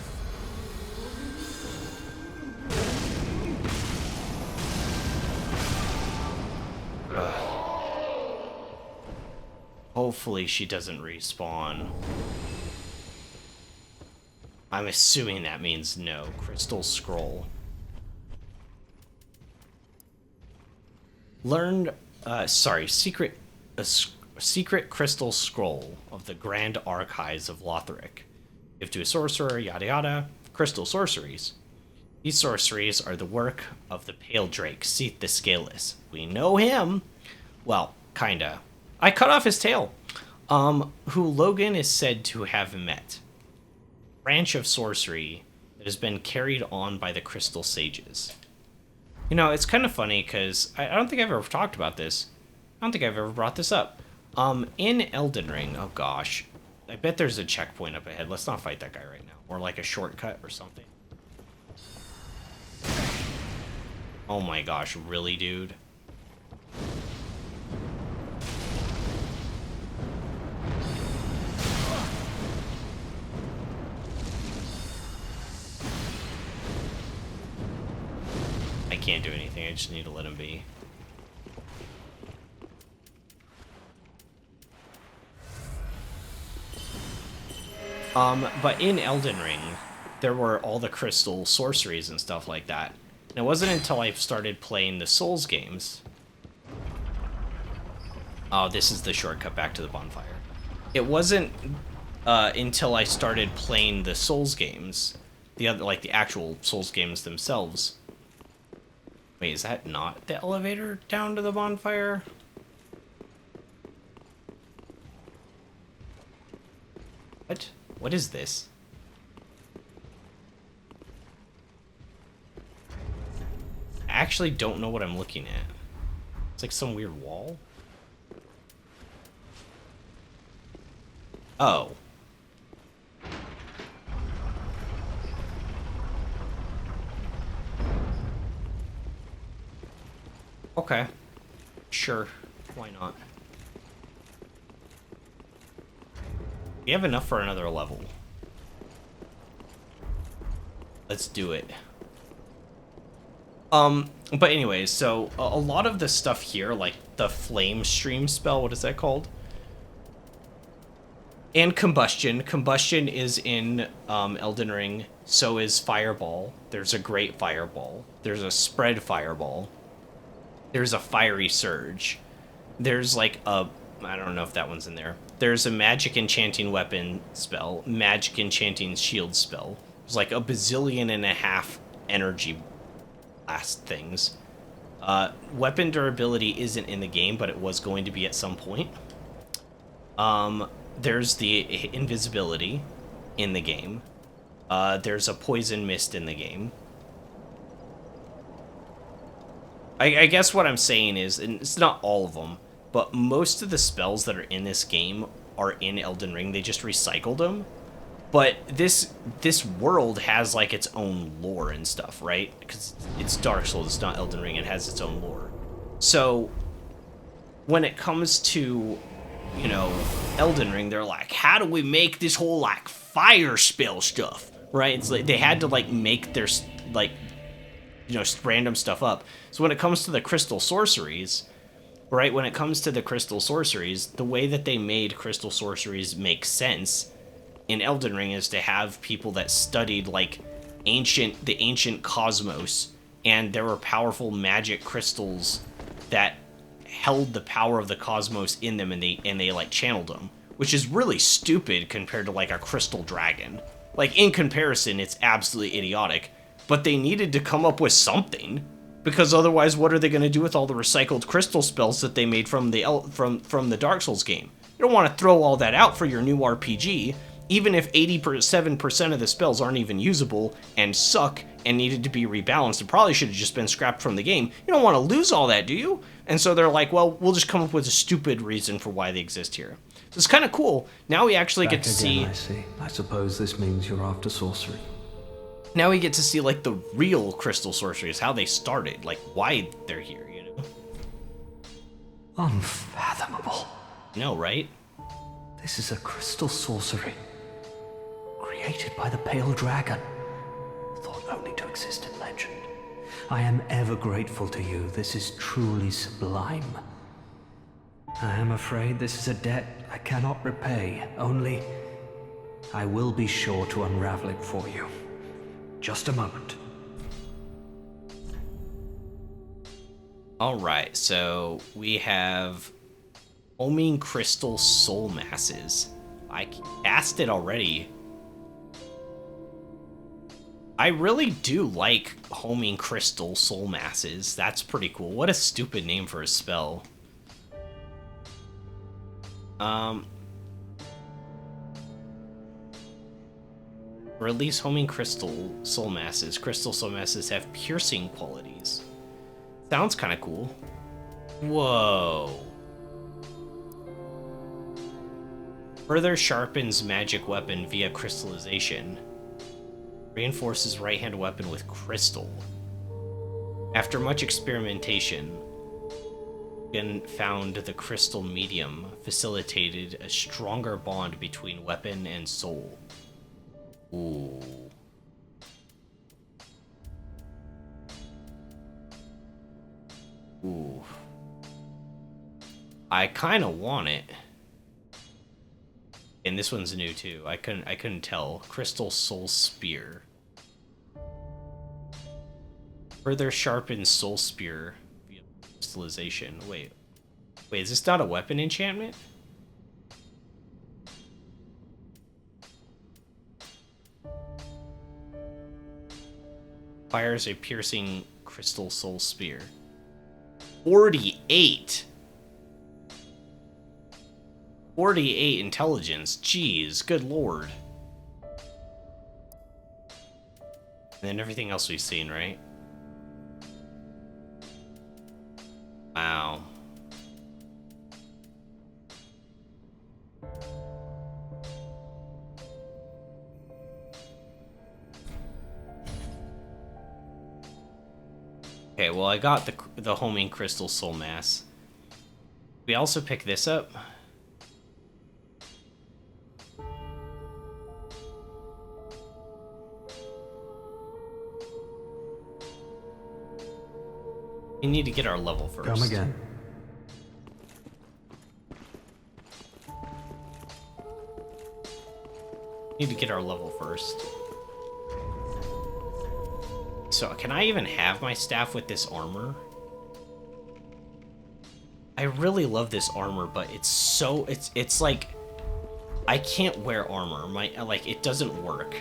Hopefully she doesn't respawn. I'm assuming that means no. Crystal Scroll. Learned, secret crystal scroll of the Grand Archives of Lothric. Give to a sorcerer, yada yada. Crystal sorceries. These sorceries are the work of the Pale Drake, Seath the Scaleless. We know him. Well, kinda. I cut off his tail. Who Logan is said to have met. Branch of sorcery that has been carried on by the Crystal Sages. You know, it's kind of funny because I don't think I've ever talked about this. I don't think I've ever brought this up. In Elden Ring, oh gosh, I bet there's a checkpoint up ahead. Let's not fight that guy right now. Or like a shortcut or something. Oh my gosh, really, dude? can't do anything. I just need to let him be. But in Elden Ring, there were all the crystal sorceries and stuff like that. And it wasn't until I started playing the Souls games. Oh, this is the shortcut back to the bonfire. It wasn't until I started playing the Souls games, the actual Souls games themselves. Wait, is that not the elevator down to the bonfire? What? What is this? I actually don't know what I'm looking at. It's like some weird wall. Oh. Okay. Sure. Why not? We have enough for another level. Let's do it. But anyways, so a lot of the stuff here, like the flame stream spell, what is that called? And combustion. Combustion is in Elden Ring. So is fireball. There's a great fireball. There's a spread fireball. There's a fiery surge. There's like a... I don't know if that one's in there. There's a magic enchanting weapon spell. Magic enchanting shield spell. There's like a bazillion and a half energy blast things. Weapon durability isn't in the game, but it was going to be at some point. There's the invisibility in the game. There's a poison mist in the game. I guess what I'm saying is, and it's not all of them, but most of the spells that are in this game are in Elden Ring. They just recycled them. But this world has like its own lore and stuff, right? Because it's Dark Souls, it's not Elden Ring, it has its own lore. So when it comes to, you know, Elden Ring, they're like, how do we make this whole like fire spell stuff, right? It's like they had to like make their like, you know, random stuff up. So when it comes to the crystal sorceries, right? When it comes to the crystal sorceries, the way that they made crystal sorceries make sense in Elden Ring is to have people that studied like the ancient cosmos, and there were powerful magic crystals that held the power of the cosmos in them, and they like channeled them, which is really stupid compared to like a crystal dragon. Like in comparison, it's absolutely idiotic, but they needed to come up with something, because otherwise what are they going to do with all the recycled crystal spells that they made from the Dark Souls game? You don't want to throw all that out for your new RPG. Even if 87% of the spells aren't even usable and suck and needed to be rebalanced, it probably should have just been scrapped from the game. You don't want to lose all that, do you? And so they're like, well, we'll just come up with a stupid reason for why they exist here. So it's kind of cool. Now we actually get to see... I see. I suppose this means you're after sorcery. Now we get to see, like, the real crystal sorceries, how they started, like, why they're here, you know? Unfathomable. No, right? This is a crystal sorcery. Created by the Pale Dragon, thought only to exist in legend. I am ever grateful to you. This is truly sublime. I am afraid this is a debt I cannot repay. Only, I will be sure to unravel it for you. Just a moment. Alright, so we have Homing Crystal Soul Masses. I cast it already. I really do like Homing Crystal Soul Masses. That's pretty cool. What a stupid name for a spell. Release Homing Crystal Soul Masses. Crystal Soul Masses have piercing qualities. Sounds kind of cool. Whoa. Further sharpens magic weapon via crystallization. Reinforces right-hand weapon with crystal. After much experimentation, Gun found the crystal medium facilitated a stronger bond between weapon and soul. Ooh. Ooh. I kind of want it. And this one's new too. I couldn't tell. Crystal Soul Spear. Further sharpens Soul Spear via crystallization. Wait, is this not a weapon enchantment? Fires a piercing Crystal Soul Spear. 48. 48 intelligence. Jeez, good lord. And then everything else we've seen, right? Wow. Okay, well, I got the homing crystal soul mass. We also pick this up. We need to get our level first. Come again. Need to get our level first. So, can I even have my staff with this armor? I really love this armor, but it's like I can't wear armor. It doesn't work.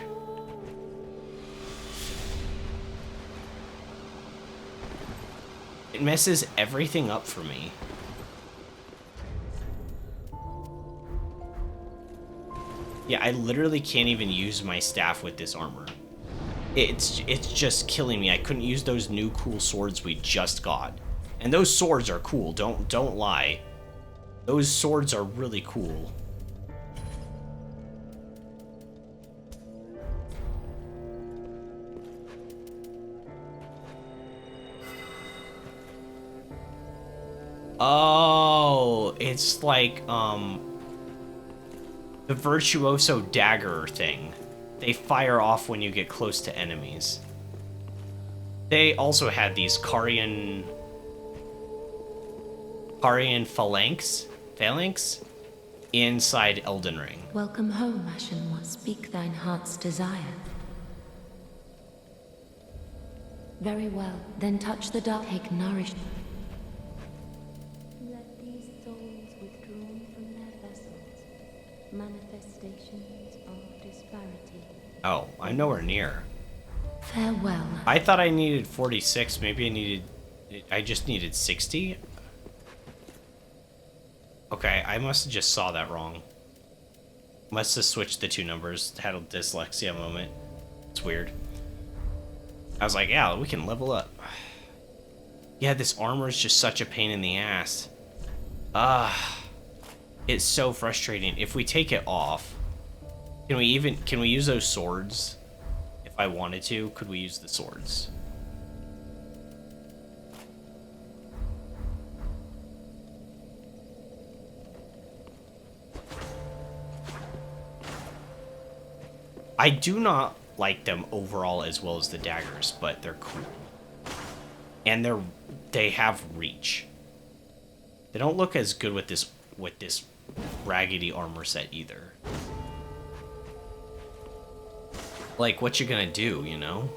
It messes everything up for me. Yeah, I literally can't even use my staff with this armor. It's just killing me. I couldn't use those new cool swords we just got. And those swords are cool, don't lie. Those swords are really cool. Oh, it's like the Virtuoso dagger thing. They fire off when you get close to enemies. They also had these Carian phalanx inside Elden Ring. Welcome home, Ashen One. Speak thine heart's desire. Very well, then touch the dark, take nourishment. Let these souls withdrawn from their vessels, manifestations of disparity. Oh, I'm nowhere near. Farewell. I thought I needed 46. Maybe I just needed 60. Okay, I must have just saw that wrong. Must have switched the two numbers. Had a dyslexia moment. It's weird. I was like, yeah, we can level up. Yeah, this armor is just such a pain in the ass. It's so frustrating. If we take it off, can we use those swords? If I wanted to, could we use the swords? I do not like them overall as well as the daggers, but they're cool. And they have reach. They don't look as good with this raggedy armor set either. Like, what you gonna do, you know?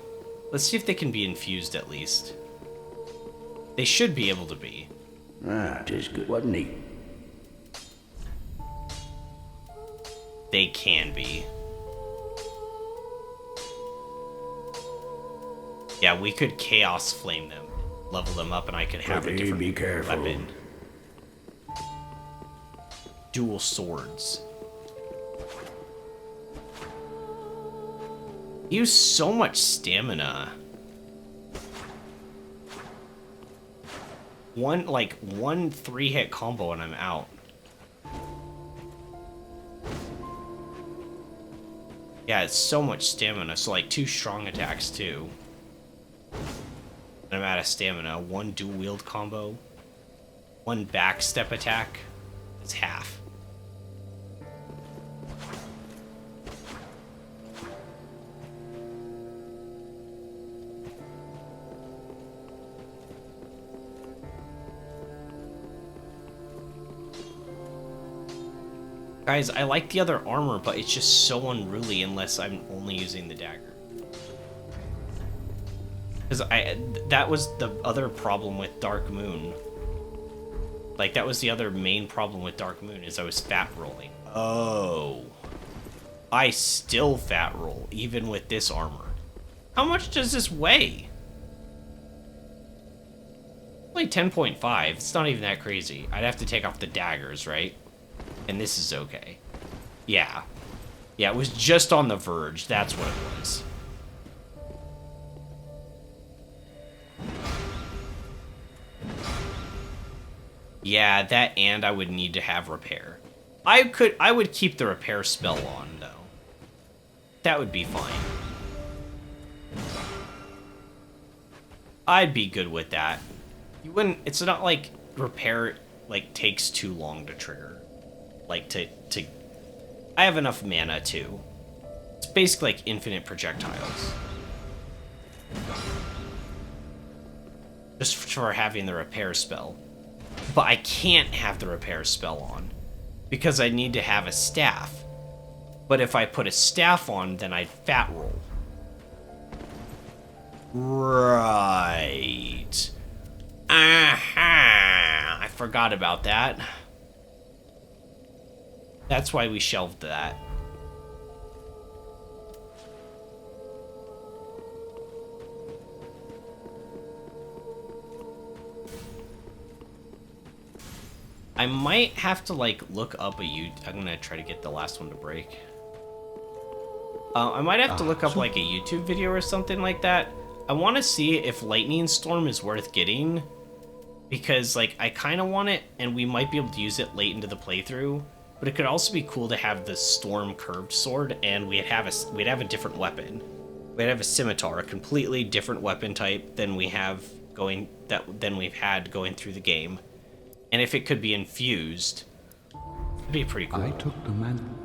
Let's see if they can be infused at least. They should be able to be. Ah, 'tis good, wasn't he? They can be. Yeah, we could Chaos Flame them, level them up, and I could have a different be careful. weapon. Dual swords. Use so much stamina. One 3-hit combo and I'm out. Yeah, it's so much stamina, so like 2 strong attacks too. And I'm out of stamina. 1 dual wield combo. 1 back step attack. It's half. Guys, I like the other armor, but it's just so unruly unless I'm only using the dagger. Because that was the other problem with Dark Moon. Like, that was the other main problem with Dark Moon, is I was fat rolling. Oh. I still fat roll, even with this armor. How much does this weigh? Only 10.5. It's not even that crazy. I'd have to take off the daggers, right? And this is okay. Yeah. Yeah, it was just on the verge. That's what it was. Yeah, that, and I would need to have repair. I would keep the repair spell on, though. That would be fine. I'd be good with that. You wouldn't, it's not like repair, like, takes too long to trigger. Like, I have enough mana, too. It's basically like infinite projectiles. Just for having the repair spell. But I can't have the repair spell on, because I need to have a staff. But if I put a staff on, then I'd fat roll. Right. Aha! I forgot about that. That's why we shelved that. I might have to, like, look up a I'm gonna try to get the last one to break. I might have to look up, like, a YouTube video or something like that. I want to see if Lightning Storm is worth getting. Because, like, I kind of want it, and we might be able to use it late into the playthrough. But it could also be cool to have the Storm Curved Sword, and we'd have a different weapon. We'd have a scimitar, a completely different weapon type than we've had going through the game. And if it could be infused, it'd be pretty cool. I took the man.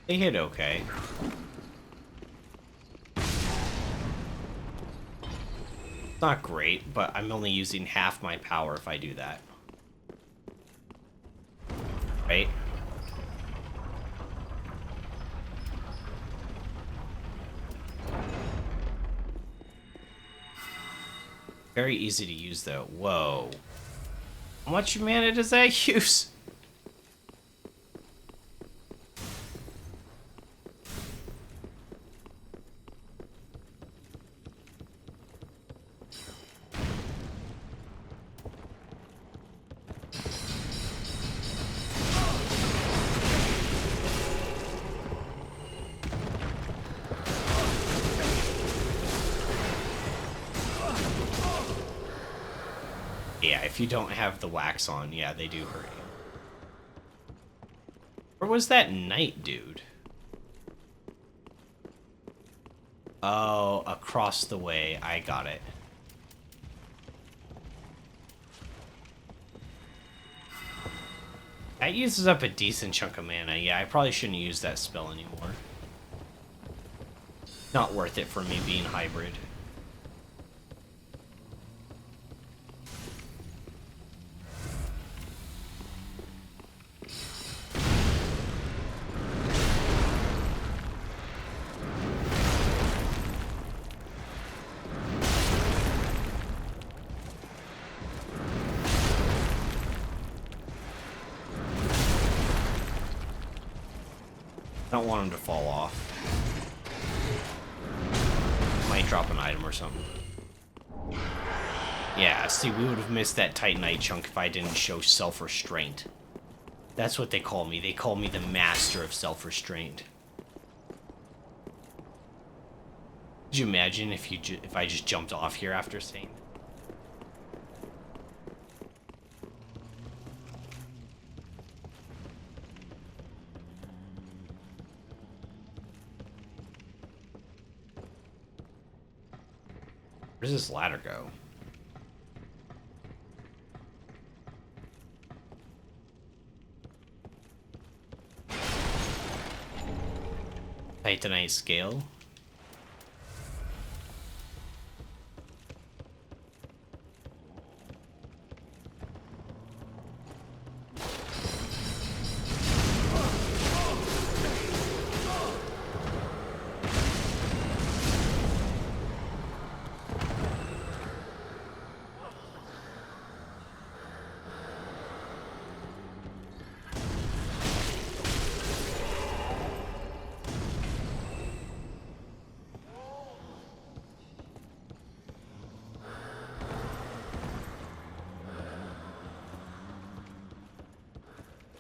They hit okay. Not great, but I'm only using half my power if I do that. Right? Very easy to use, though. Whoa. How much mana does that use? Yeah, if you don't have the wax on, yeah, they do hurt you. Where was that knight dude? Oh, across the way. I got it. That uses up a decent chunk of mana. Yeah, I probably shouldn't use that spell anymore. Not worth it for me being hybrid. I don't want him to fall off. Might drop an item or something. Yeah, see, we would have missed that Titanite chunk if I didn't show self-restraint. That's what they call me. They call me the master of self-restraint. Could you imagine if I just jumped off here after saying that? Where does this ladder go? Titanite scale.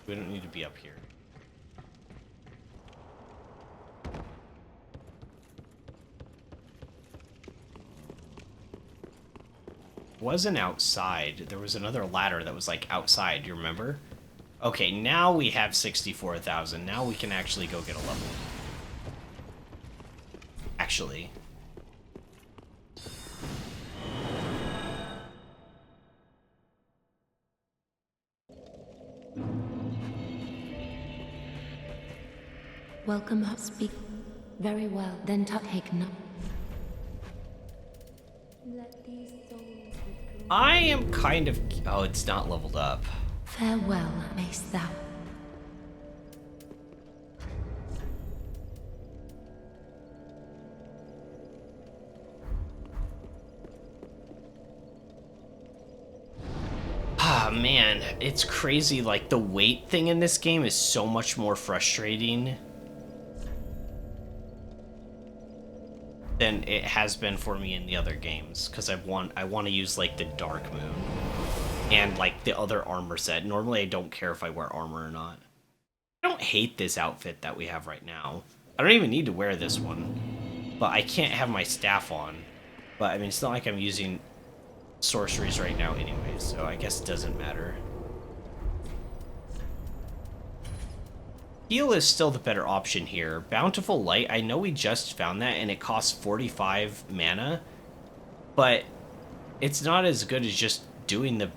We don't need to be up here. Wasn't outside. There was another ladder that was like outside, you remember? Okay, now we have 64,000. Now we can actually go get a level. Actually. Welcome, speak. Very well, then take no. I am kind of... Oh, it's not leveled up. Farewell, mayst thou. Ah, man, it's crazy. Like, the weight thing in this game is so much more frustrating than it has been for me in the other games, because I want to use like the Dark Moon and like the other armor set. Normally I don't care if I wear armor or not. I don't hate this outfit that we have right now. I don't even need to wear this one, but I can't have my staff on. But I mean, it's not like I'm using sorceries right now anyway, so I guess it doesn't matter. Heal is still the better option here. Bountiful Light, I know we just found that and it costs 45 mana, but it's not as good as just doing the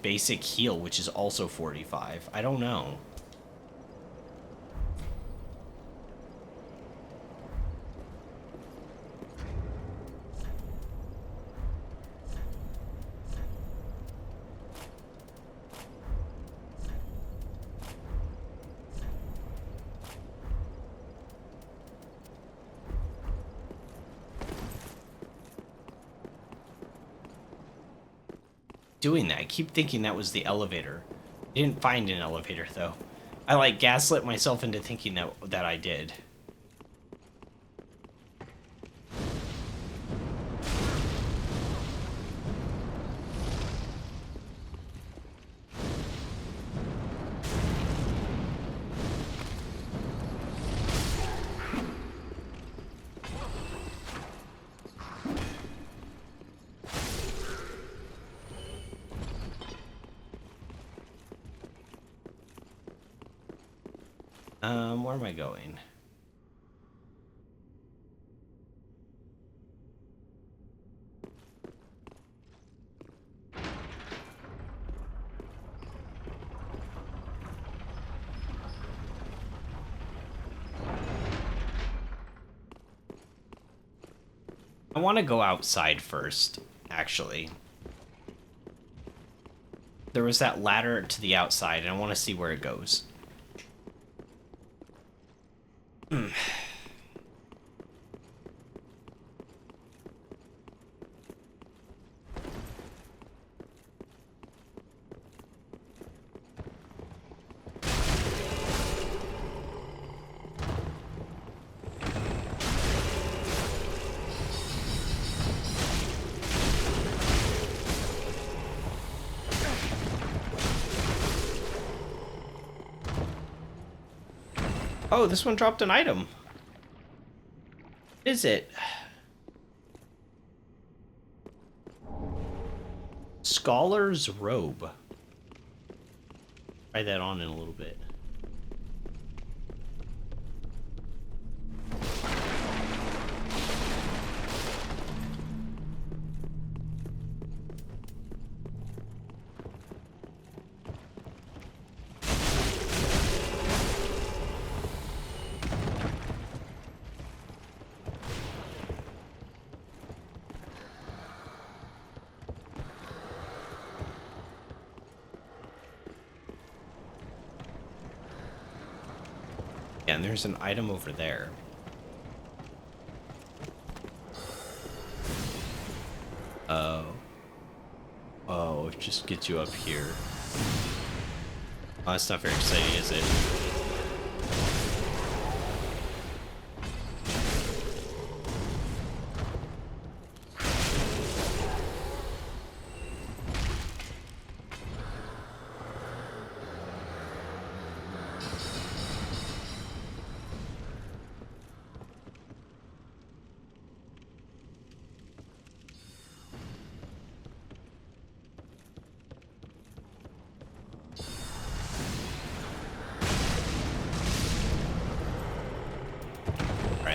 basic heal, which is also 45. I don't know. Doing that. I keep thinking that was the elevator. I didn't find an elevator though. I like gaslit myself into thinking that I did. Where am I going? I want to go outside first, actually. There was that ladder to the outside, and I want to see where it goes. Oh, this one dropped an item. What is it? Scholar's robe. Try that on in a little bit. Yeah, and there's an item over there. Oh, it just gets you up here. Oh, that's not very exciting, is it?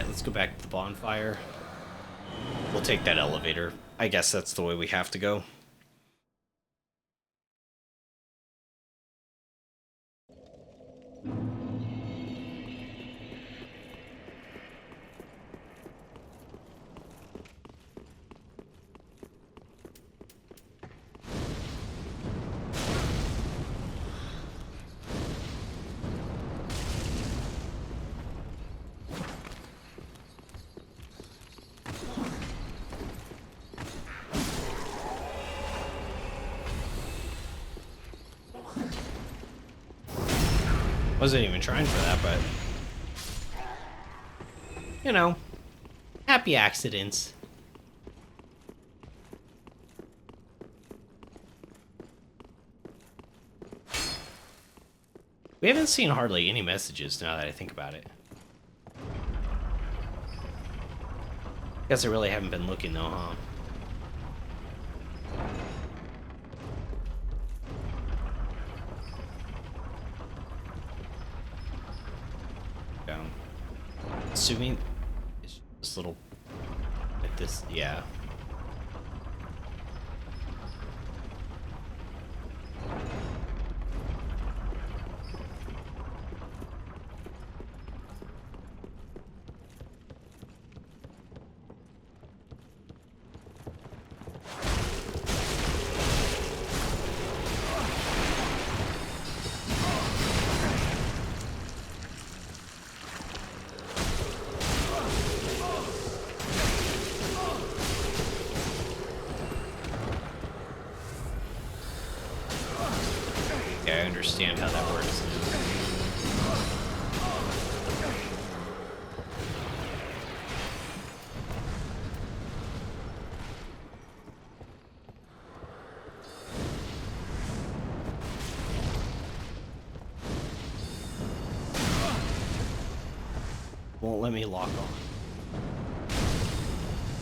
Let's go back to the bonfire. We'll take that elevator. I guess that's the way we have to go. Wasn't even trying for that, but you know, happy accidents. We haven't seen hardly any messages now that I think about it. Guess I really haven't been looking though, huh? Assuming it's this little, like this, yeah. I understand how that works. Won't let me lock on.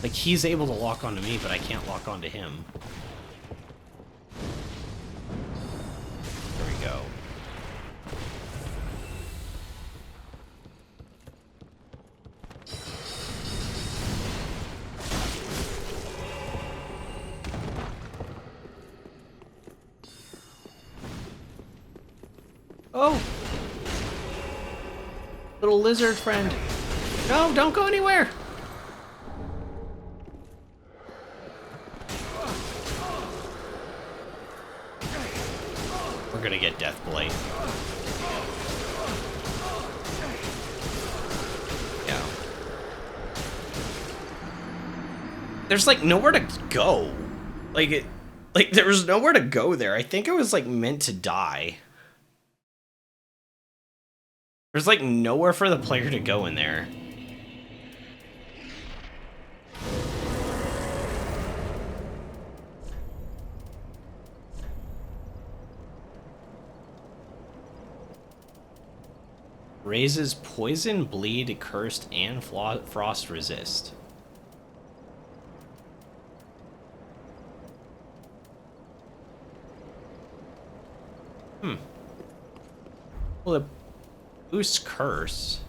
Like, he's able to lock onto me, but I can't lock onto him. Oh! Little lizard friend. No, don't go anywhere! We're gonna get Death Blade. Yeah. There's like nowhere to go. Like there was nowhere to go there. I think I was like meant to die. There's like nowhere for the player to go in there. Raises poison, bleed, cursed, and frost resist. Well, it boosts curse.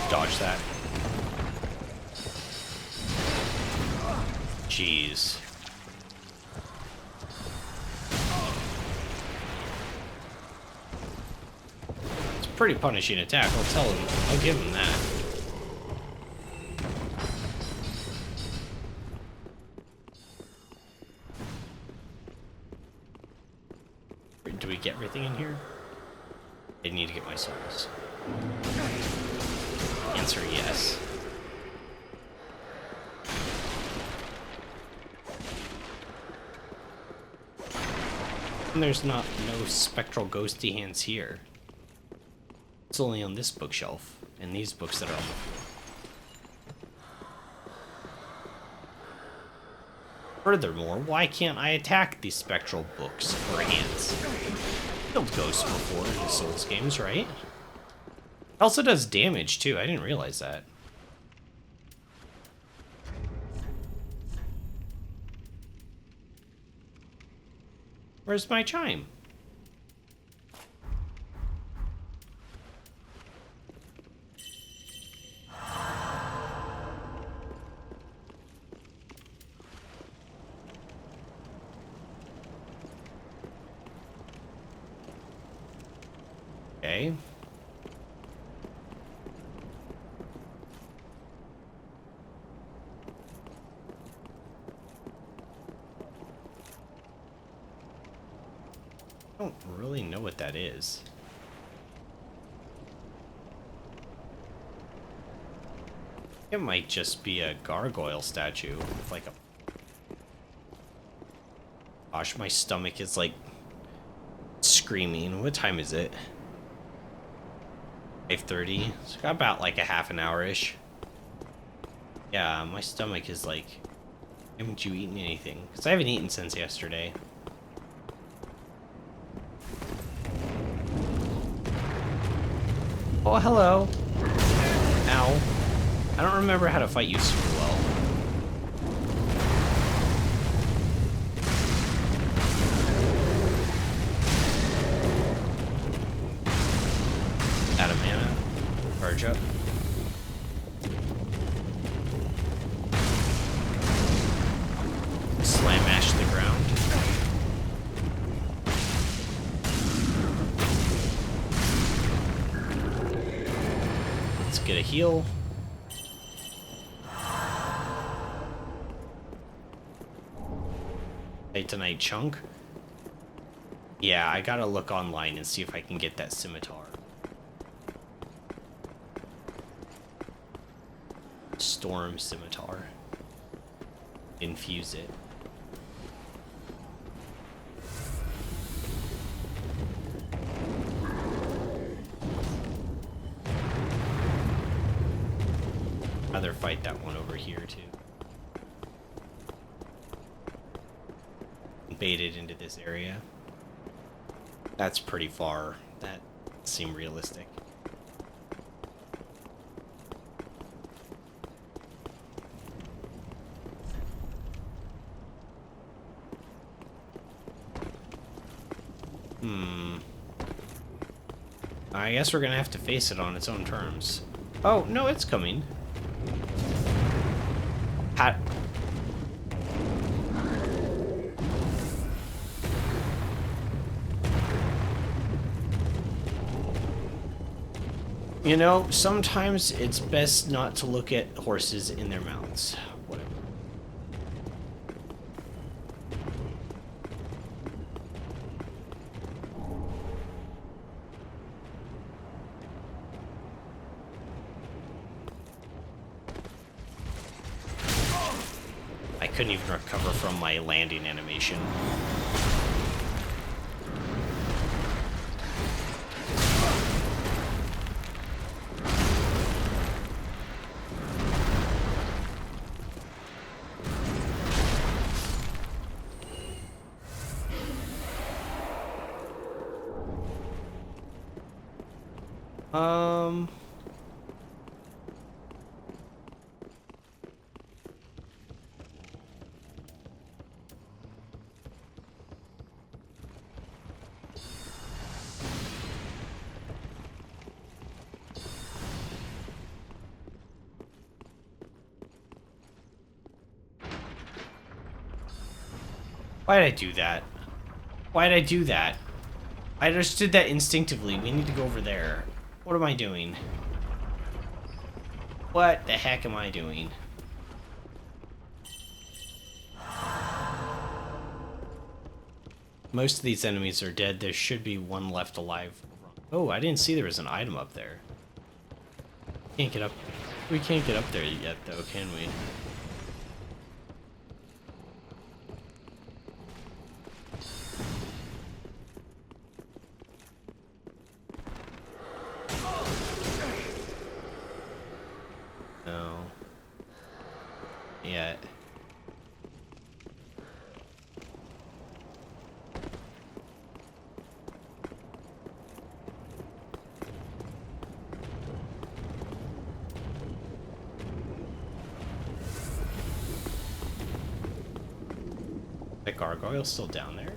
Dodge that. Jeez. It's a pretty punishing attack, I'll tell him. I'll give him that. Do we get everything in here? I need to get my souls. Answer yes. And there's no spectral ghosty hands here. It's only on this bookshelf and these books that are on the floor. Furthermore, why can't I attack these spectral books or hands? Killed ghosts before in the Souls games, right? It also does damage too. I didn't realize that. Where's my chime? Okay. I don't really know what that is. It might just be a gargoyle statue with like a... Gosh, my stomach is like screaming. What time is it? 5:30. So got about like a half an hour-ish. Yeah, my stomach is like... Haven't you eaten anything? Because I haven't eaten since yesterday. Oh, hello. Ow. I don't remember how to fight you super well. Out of mana. Charge up. Slam mash the ground. Let's get a heal. Titanite chunk. Yeah, I gotta look online and see if I can get that scimitar. Storm scimitar. Infuse it. Rather fight that one over here too. Baited into this area. That's pretty far. That seemed realistic. I guess we're gonna have to face it on its own terms. Oh, no, it's coming. You know, sometimes it's best not to look at horses in their mouths. Whatever. I couldn't even recover from my landing animation. Why did I do that? Why did I do that? I understood that instinctively. We need to go over there. What am I doing? What the heck am I doing? Most of these enemies are dead. There should be one left alive. Oh, I didn't see there was an item up there. Can't get up. We can't get up there yet, though, can we? No. Yet. That gargoyle's still down there?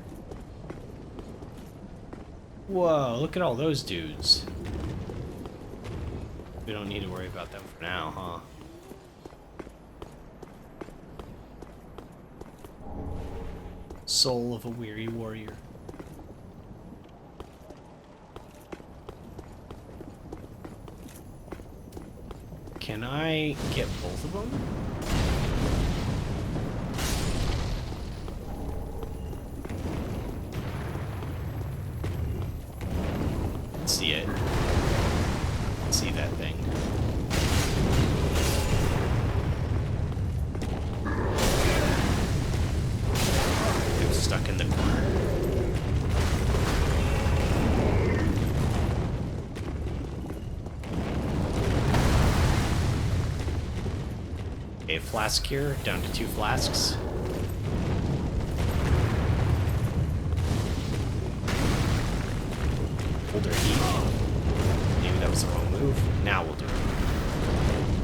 Whoa, look at all those dudes. We don't need to worry about them for now, huh? Soul of a weary warrior. Can I get both of them? See it. See that thing. I'm stuck in the corner. Okay, flask here, down to 2 flasks. Holder heat. Maybe that was the wrong move. Now we'll do it.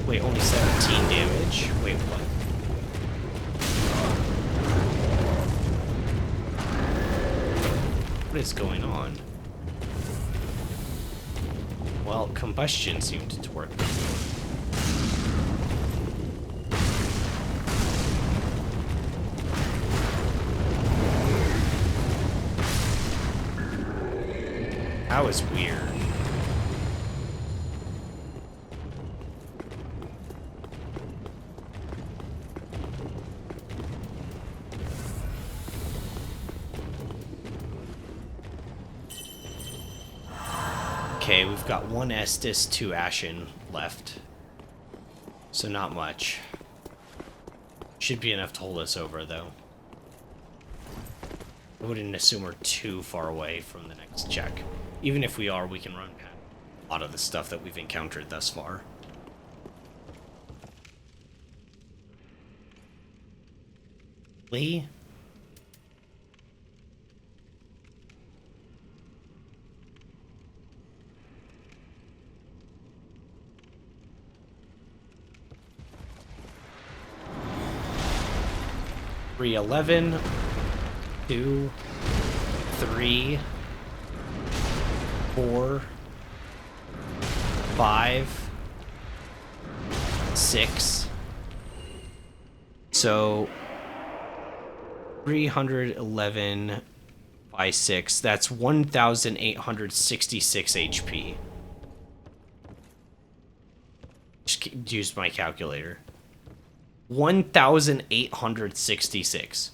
Wait, only 17 damage? Wait, what? What is going on? Well, combustion seemed to work. That was weird. Okay, we've got 1 Estus, 2 Ashen left. So not much. Should be enough to hold us over, though. I wouldn't assume we're too far away from the next check. Even if we are, we can run past a lot of the stuff that we've encountered thus far. Lee? Three 11, 2, 3, 4, 5, 6. So 311 by 6. That's 1,866 HP. just used my calculator. 1,866.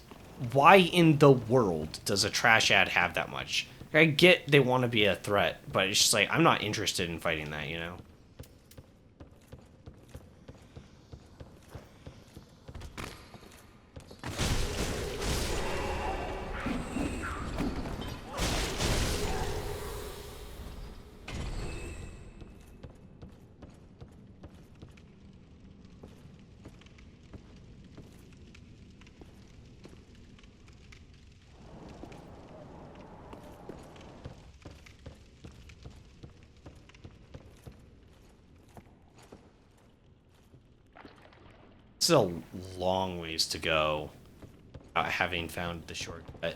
Why in the world does a trash ad have that much? I get they want to be a threat, but it's just like, I'm not interested in fighting that, you know? This is a long ways to go without having found the shortcut.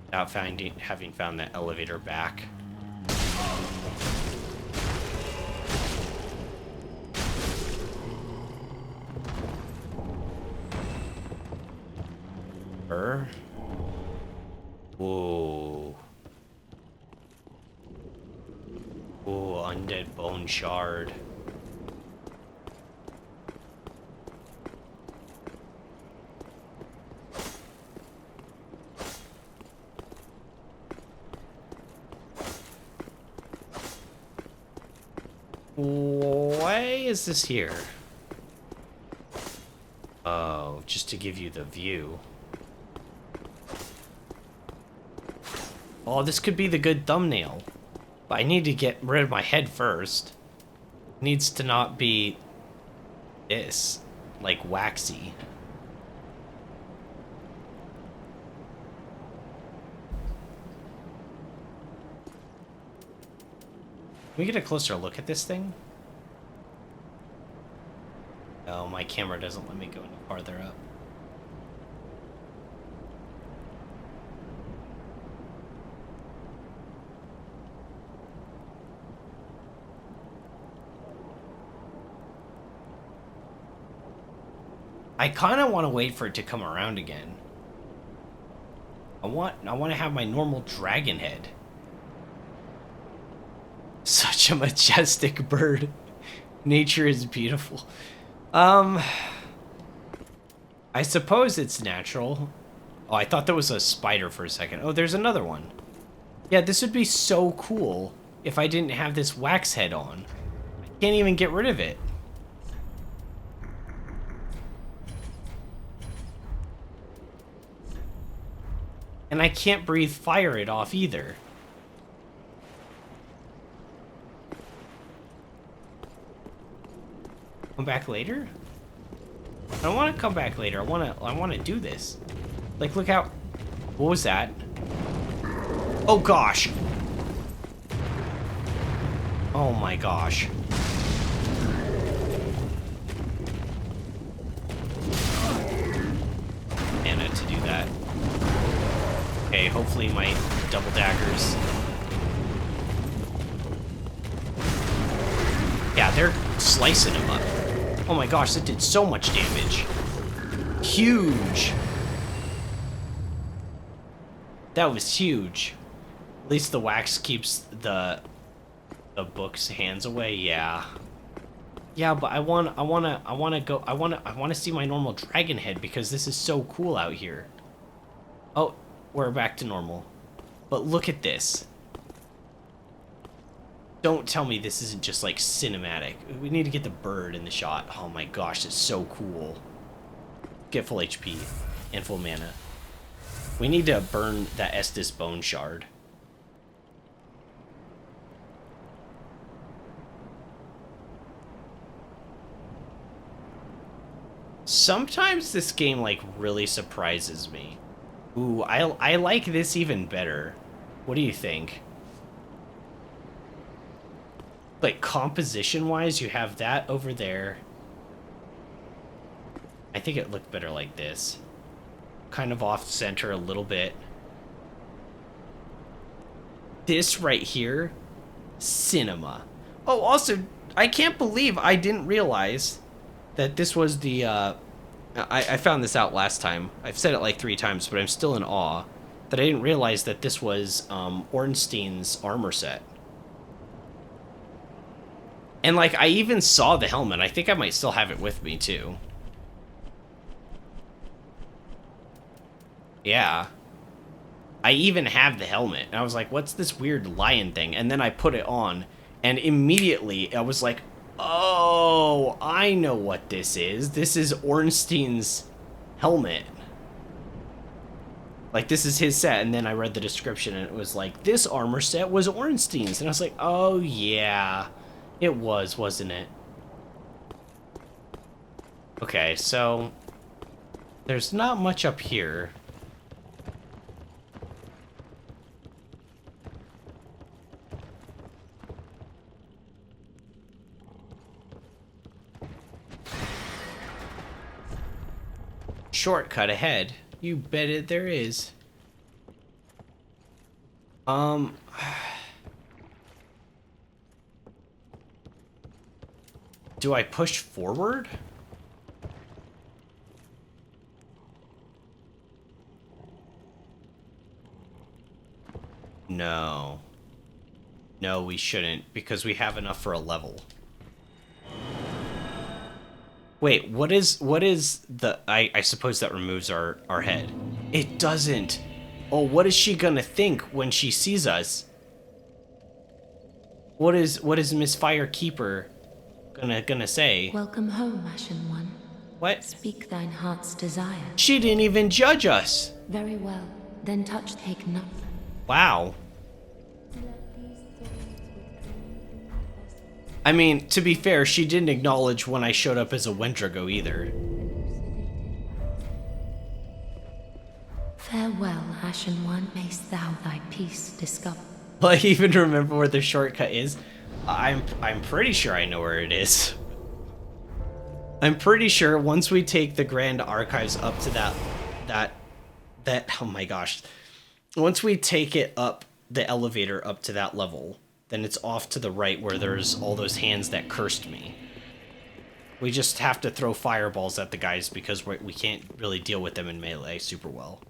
Without having found that elevator back. Whoa. Ooh, undead bone shard. Why is this here? Oh, just to give you the view. Oh, this could be the good thumbnail. But I need to get rid of my head first. It needs to not be this, like waxy. Can we get a closer look at this thing? Oh, my camera doesn't let me go any farther up. I kind of want to wait for it to come around again. I want to have my normal dragon head. Such a majestic bird. Nature is beautiful. I suppose it's natural. Oh, I thought that was a spider for a second. Oh, there's another one. Yeah, this would be so cool if I didn't have this wax head on. I can't even get rid of it. And I can't breathe fire it off either. Come back later? I don't want to come back later. I want to do this. Like, look how... What was that? Oh, gosh. Oh, my gosh. Mana to do that. Okay, hopefully my double daggers... Yeah, they're slicing him up. Oh my gosh, that did so much damage. Huge. That was huge. At least the wax keeps the book's hands away. Yeah. Yeah, but I want to see my normal dragon head because this is so cool out here. Oh, we're back to normal. But look at this. Don't tell me this isn't just like cinematic. We need to get the bird in the shot. Oh my gosh, it's so cool. Get full HP and full mana. We need to burn that Estus bone shard. Sometimes this game like really surprises me. Ooh, I like this even better. What do you think? Like, composition-wise, you have that over there. I think it looked better like this. Kind of off-center a little bit. This right here, cinema. Oh, also, I can't believe I didn't realize that this was the, I found this out last time. I've said it like 3 times, but I'm still in awe that I didn't realize that this was, Ornstein's armor set. And, like, I even saw the helmet. I think I might still have it with me, too. Yeah. I even have the helmet. And I was like, what's this weird lion thing? And then I put it on, and immediately I was like, oh, I know what this is. This is Ornstein's helmet. Like, this is his set. And then I read the description, and it was like, this armor set was Ornstein's. And I was like, oh, yeah. It was, wasn't it? Okay, so there's not much up here. Shortcut ahead. You bet it there is. Do I push forward? No. No, we shouldn't, because we have enough for a level. Wait, what is the... I suppose that removes our head. It doesn't. Oh, what is she gonna think when she sees us? What is Miss Firekeeper gonna say? Welcome home, Ashen One. What? Speak thine heart's desire. She didn't even judge us. Very well. Then take none. Wow. I mean, to be fair, she didn't acknowledge when I showed up as a Wendigo either. Farewell, Ashen One. Mayst thou thy peace discover. Will I even remember where the shortcut is? I'm pretty sure I know where it is. I'm pretty sure once we take the Grand Archives up to that oh my gosh. Once we take it up the elevator up to that level, then it's off to the right where there's all those hands that cursed me. We just have to throw fireballs at the guys because we can't really deal with them in melee super well.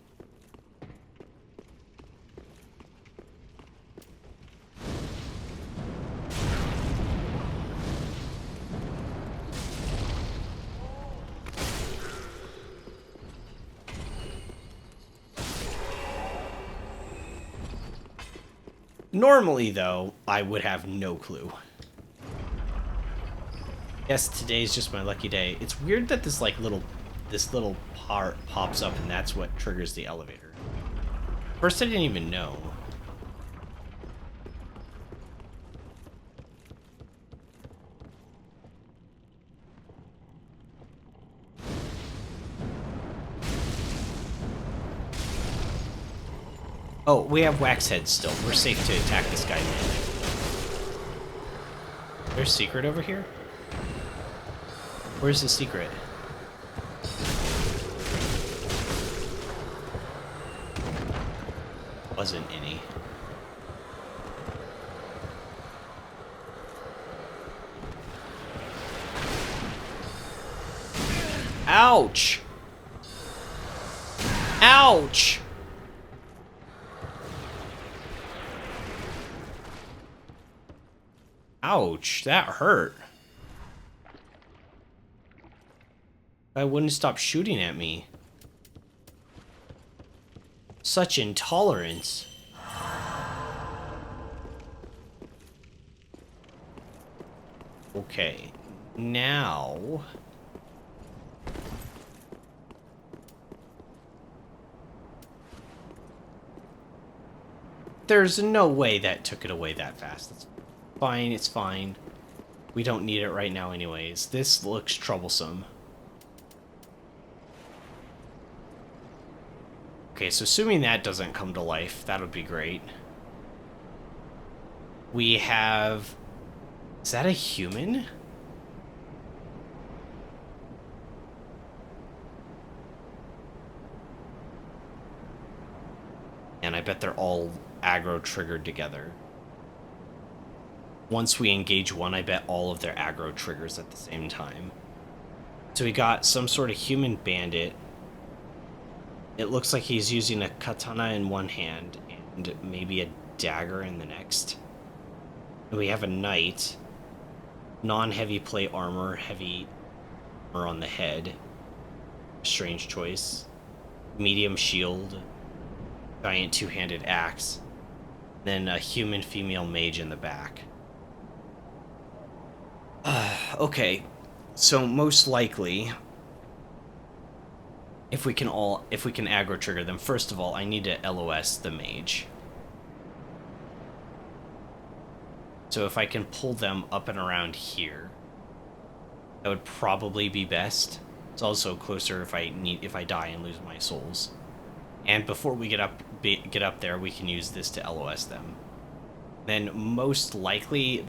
Normally, though, I would have no clue. Yes, today's just my lucky day. It's weird that this little part pops up and that's what triggers the elevator. First, I didn't even know. Oh, we have wax heads still. We're safe to attack this guy now. There's a secret over here? Where's the secret? Wasn't any. Ouch! Ouch! Ouch, that hurt. I wouldn't stop shooting at me. Such intolerance. Okay, now... There's no way that took it away that fast. It's fine, it's fine. We don't need it right now anyways. This looks troublesome. Okay, so assuming that doesn't come to life, that would be great. We have... Is that a human? And I bet they're all aggro triggered together. Once we engage one, I bet all of their aggro triggers at the same time. So we got some sort of human bandit. It looks like he's using a katana in one hand and maybe a dagger in the next. And we have a knight Non-heavy plate armor, heavy armor on the head. Strange choice. Medium shield. Giant two-handed axe. Then a human female mage in the back. Okay. So most likely, if we can aggro trigger them, first of all, I need to LOS the mage. So if I can pull them up and around here, that would probably be best. It's also closer if I die and lose my souls. And before we get up there, we can use this to LOS them. Then most likely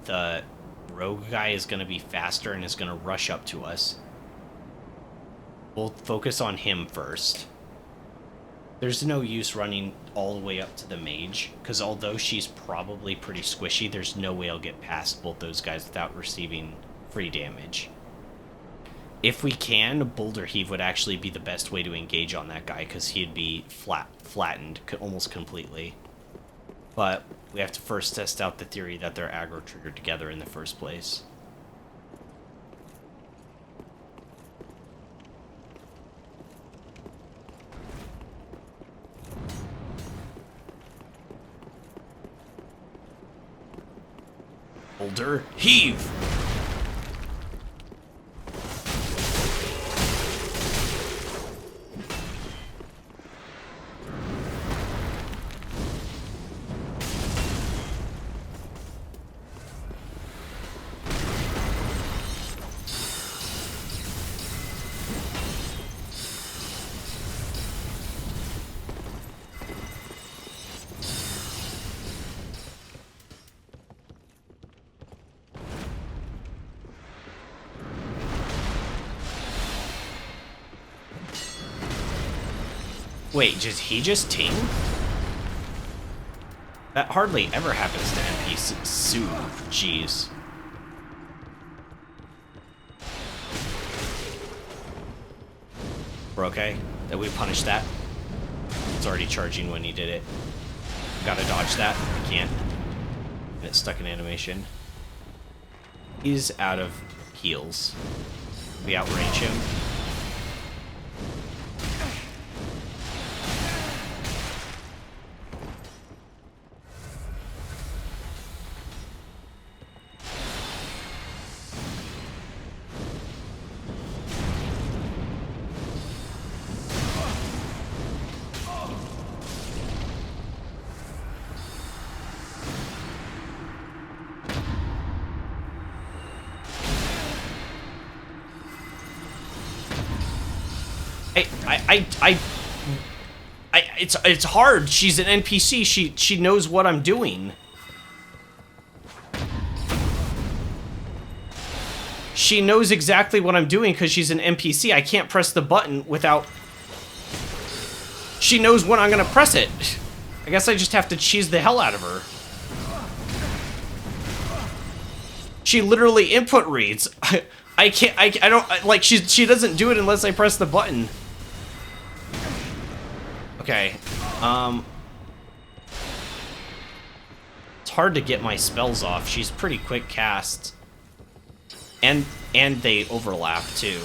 the rogue guy is going to be faster and is going to rush up to us. We'll focus on him first. There's no use running all the way up to the mage, because although she's probably pretty squishy, there's no way I'll get past both those guys without receiving free damage. If we can, Boulder Heave would actually be the best way to engage on that guy, because he'd be flattened almost completely. But we have to first test out the theory that they're aggro triggered together in the first place. Boulder Heave! Wait, did he just ting? That hardly ever happens to NPC. Jeez. We're okay? That we punished that? It's already charging when he did it. Gotta dodge that. I can't. And it's stuck in animation. He's out of heals. We outrange him. It's hard. She's an NPC. She knows what I'm doing. She knows exactly what I'm doing because she's an NPC. I can't press the button without... She knows when I'm gonna press it. I guess I just have to cheese the hell out of her. She literally input reads. I can't, I don't, like, she doesn't do it unless I press the button. Okay, it's hard to get my spells off. She's pretty quick cast. And they overlap, too.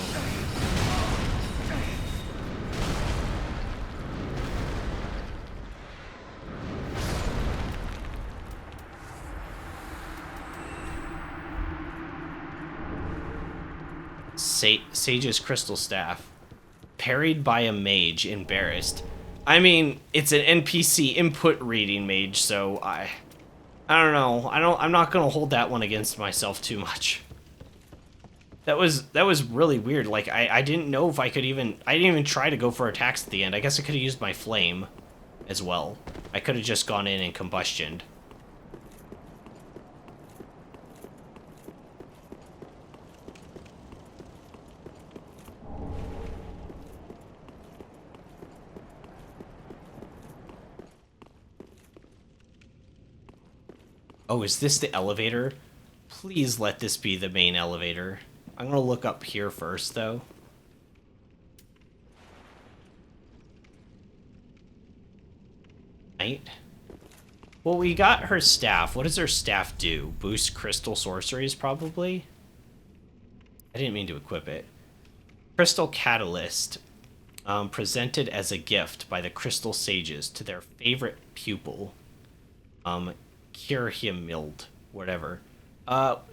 Sage's Crystal Staff. Parried by a mage, embarrassed. I mean, it's an NPC input reading mage, so I don't know. I'm not gonna hold that one against myself too much. That was really weird. Like, I didn't know if I didn't even try to go for attacks at the end. I guess I could have used my flame as well. I could have just gone in and combustioned. Oh, is this the elevator? Please let this be the main elevator. I'm gonna look up here first, though. Right? Well, we got her staff. What does her staff do? Boost crystal sorceries, probably? I didn't mean to equip it. Crystal Catalyst. Presented as a gift by the Crystal Sages to their favorite pupil. Kirhimild. Whatever.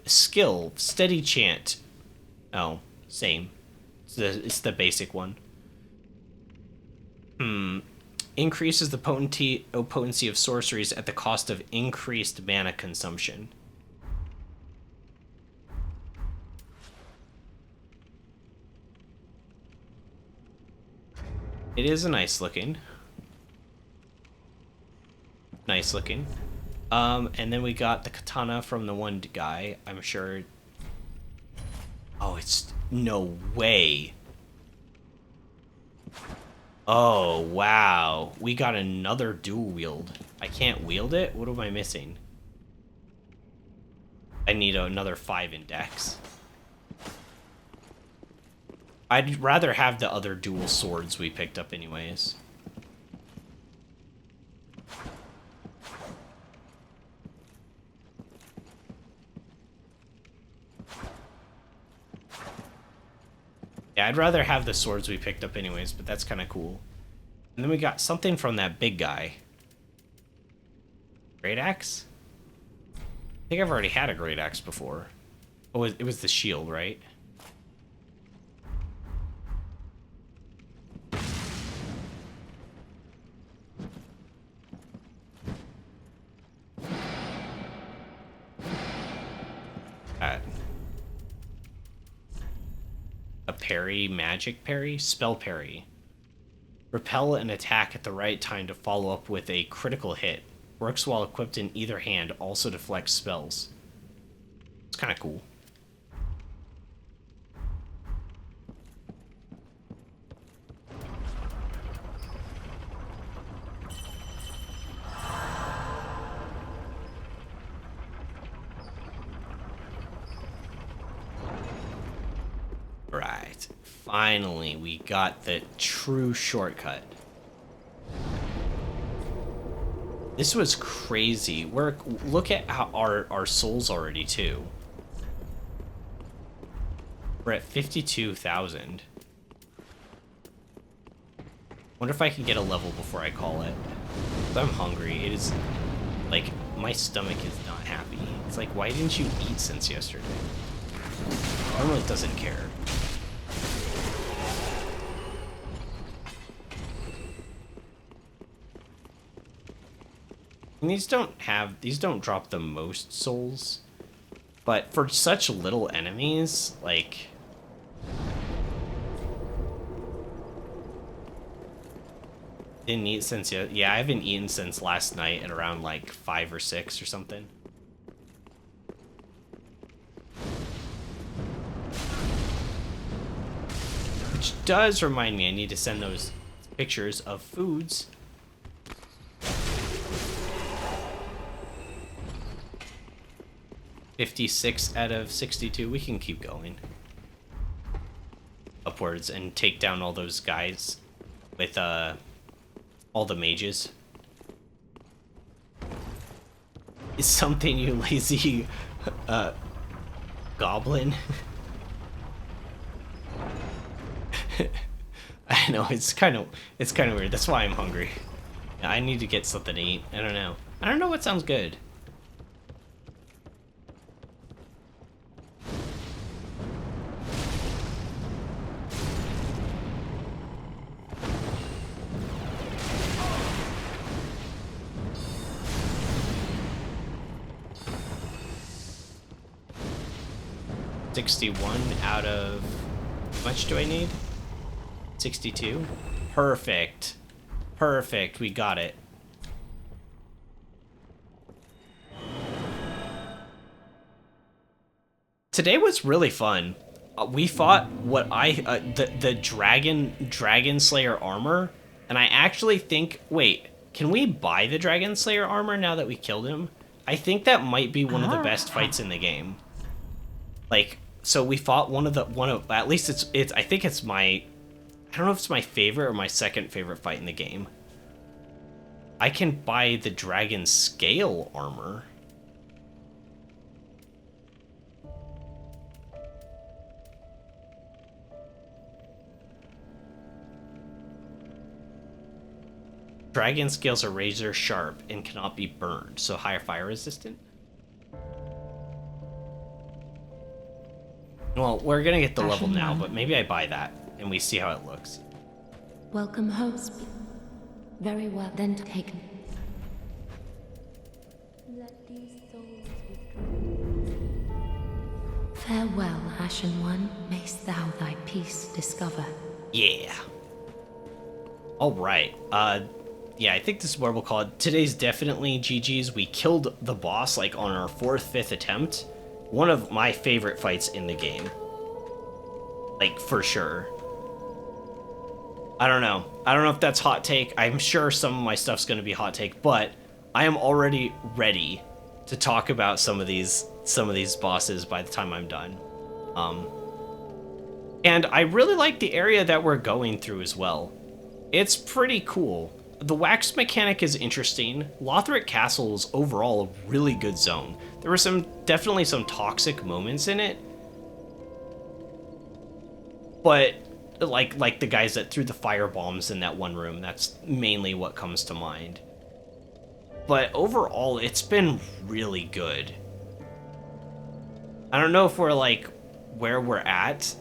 Skill. Steady Chant. Oh, same. It's the basic one. Increases the potency of sorceries at the cost of increased mana consumption. It is a nice looking. Nice looking. And then we got the katana from the one guy, I'm sure. Oh, it's no way. Oh, wow. We got another dual wield. I can't wield it? What am I missing? I need another 5 in dex. I'd rather have the other dual swords we picked up anyways. Yeah, I'd rather have the swords we picked up anyways, but that's kind of cool. And then we got something from that big guy. Great axe? I think I've already had a great axe before. Oh, it was the shield, right? A parry, magic parry, spell parry. Repel an attack at the right time to follow up with a critical hit. Works while equipped in either hand, also deflects spells. It's kind of cool. Right. Finally, we got the true shortcut. This was crazy. Look at how our souls already, too. We're at 52,000. Wonder if I can get a level before I call it. I'm hungry. It is, like, my stomach is not happy. It's like, why didn't you eat since yesterday? Normally it doesn't care. And these don't drop the most souls, but for such little enemies, like, didn't eat since yeah, I haven't eaten since last night at around like 5 or 6 or something. Which does remind me I need to send those pictures of foods. $56 out of 62. We can keep going upwards and take down all those guys with all the mages. Is something, you lazy goblin. I know, it's kind of weird. That's why I'm hungry. Yeah, I need to get something to eat. I don't know what sounds good. $61 out of... How much do I need? 62? Perfect. Perfect, we got it. Today was really fun. We fought what the Dragon Slayer armor, and I actually think... Wait, can we buy the Dragon Slayer armor now that we killed him? I think that might be one of the best fights in the game. Like, so we fought one of at least it's I think it's my, I don't know if it's my favorite or my second favorite fight in the game. I can buy the dragon scale armor. Dragon scales are razor sharp and cannot be burned, so higher fire resistant. Well, we're gonna get the level Ashen now, one. but maybe I buy that and we see how it looks. Welcome, host. Very well, then taken. Farewell, Ashen One. Mayst thou thy peace discover. Yeah. All right. Yeah, I think this is what we'll call it. Today's definitely GG's. We killed the boss like on our 4th, 5th attempt. One of my favorite fights in the game. Like, for sure. I don't know. I don't know if that's hot take. I'm sure some of my stuff's going to be hot take, but I am already ready to talk about some of these bosses by the time I'm done. And I really like the area that we're going through as well. It's pretty cool. The wax mechanic is interesting. Lothric Castle is overall a really good zone. There were definitely some toxic moments in it. But like the guys that threw the fire bombs in that one room, that's mainly what comes to mind. But overall, it's been really good. I don't know if we're like where we're at,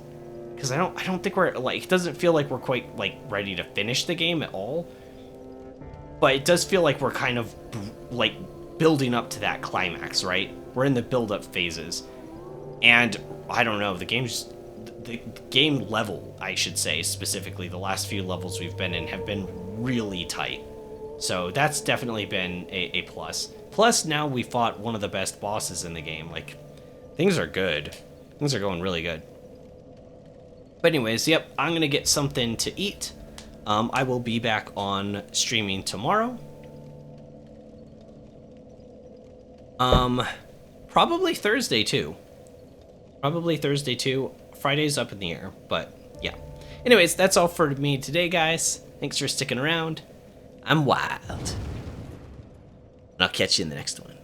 because I don't think we're like, it doesn't feel like we're quite like ready to finish the game at all. But it does feel like we're kind of like building up to that climax, right? We're in the build-up phases. And I don't know, the game level, I should say, specifically, the last few levels we've been in have been really tight. So that's definitely been a plus. Plus, now we fought one of the best bosses in the game. Like, things are good. Things are going really good. But anyways, yep, I'm going to get something to eat. I will be back on streaming tomorrow. Probably Thursday too. Friday's up in the air, but yeah. Anyways, that's all for me today, guys. Thanks for sticking around. I'm wild. And I'll catch you in the next one.